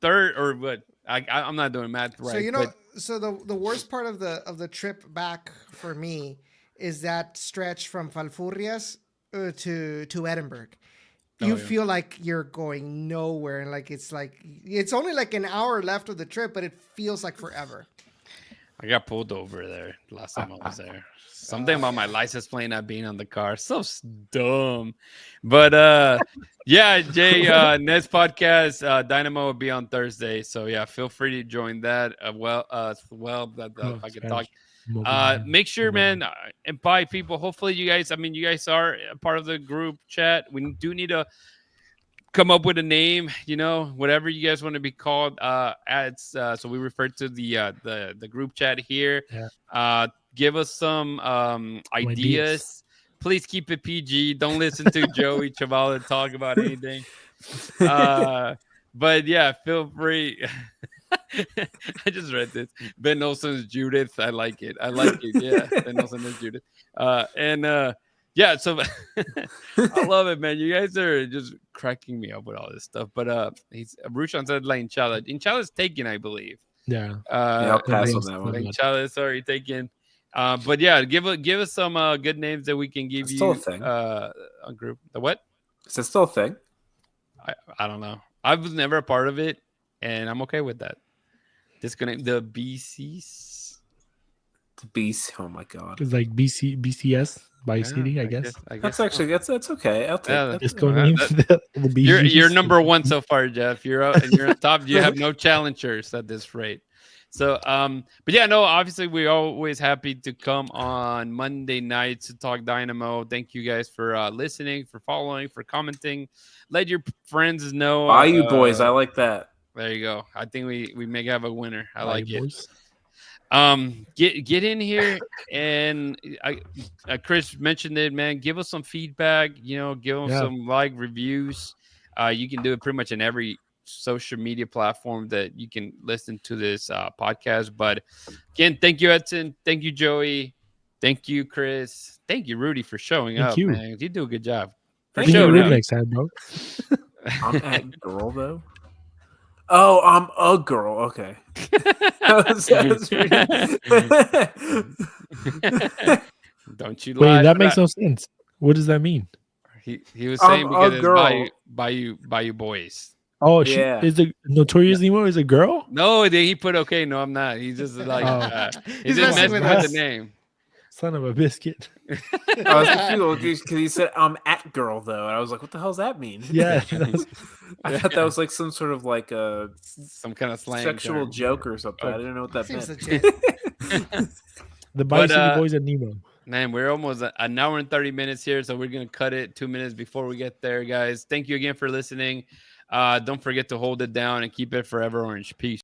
third or what? I'm not doing math right. So the worst part of the trip back for me is that stretch from Falfurrias to Edinburgh. You feel like you're going nowhere, and it's only like an hour left of the trip, but it feels like forever. I got pulled over there last time I was there. Something about my license plate not being on the car. So dumb. But yeah, Jay, next podcast, Dynamo will be on Thursday. So yeah, feel free to join that. If I can talk. Make sure, man, invite people. Hopefully you guys are a part of the group chat. We do need to come up with a name, whatever you guys want to be called. So we refer to the group chat here. Yeah. Give us some ideas. Please keep it PG. Don't listen to Joey Chavala talk about anything. But yeah, feel free. I just read this. Ben Olsen's Judith. I like it. Yeah, Ben Olsen is Judith. Yeah, so I love it, man. You guys are just cracking me up with all this stuff. But Rushan said La Hinchada. Hinchada's taken, I believe. Yeah. I'll pass on that one. La Hinchada is already taken. But yeah, give us some good names that we can give it's you. Still a thing. A group. The what? Is it still a thing? I don't know. I was never a part of it, and I'm okay with that. Just gonna the BCs. The BC. Oh my god. It's like BCS. Bayou City, I guess. That's actually that's okay. I'll take that. Just go name you're number one so far, Jeff. You're on top. You have no challengers at this rate. So, but yeah, no. Obviously, we're always happy to come on Monday nights to talk Dynamo. Thank you guys for listening, for following, for commenting. Let your friends know. Bayou boys, I like that. There you go. I think we may have a winner. I like it. Boys. Get in here, and Chris mentioned it, man. Give us some feedback. Give them some reviews. You can do it pretty much in every social media platform that you can listen to this podcast. But again, thank you, Edson. Thank you, Joey. Thank you, Chris. Thank you, Rudy, for showing up. Man. You do a good job. For sure. Next time, bro. I'm at girl though. Oh, I'm a girl. Okay. Don't you lie. Wait, that makes no sense. What does that mean? He was saying because it's Bayou boys. Oh, is the Notorious Nemo is a girl? No, he put okay. No, I'm not. He's just like he's just messing with the name. Son of a biscuit. I was confused because he said I'm at girl though, and I was like, "What the hell does that mean?" Yeah, I thought that was like some sort of like some kind of slang sexual joke or something. I didn't know what that meant. The Bayou City Boys at Nemo. Man, we're almost an hour and 30 minutes here, so we're gonna cut it 2 minutes before we get there, guys. Thank you again for listening. Don't forget to hold it down and keep it forever orange. Peace.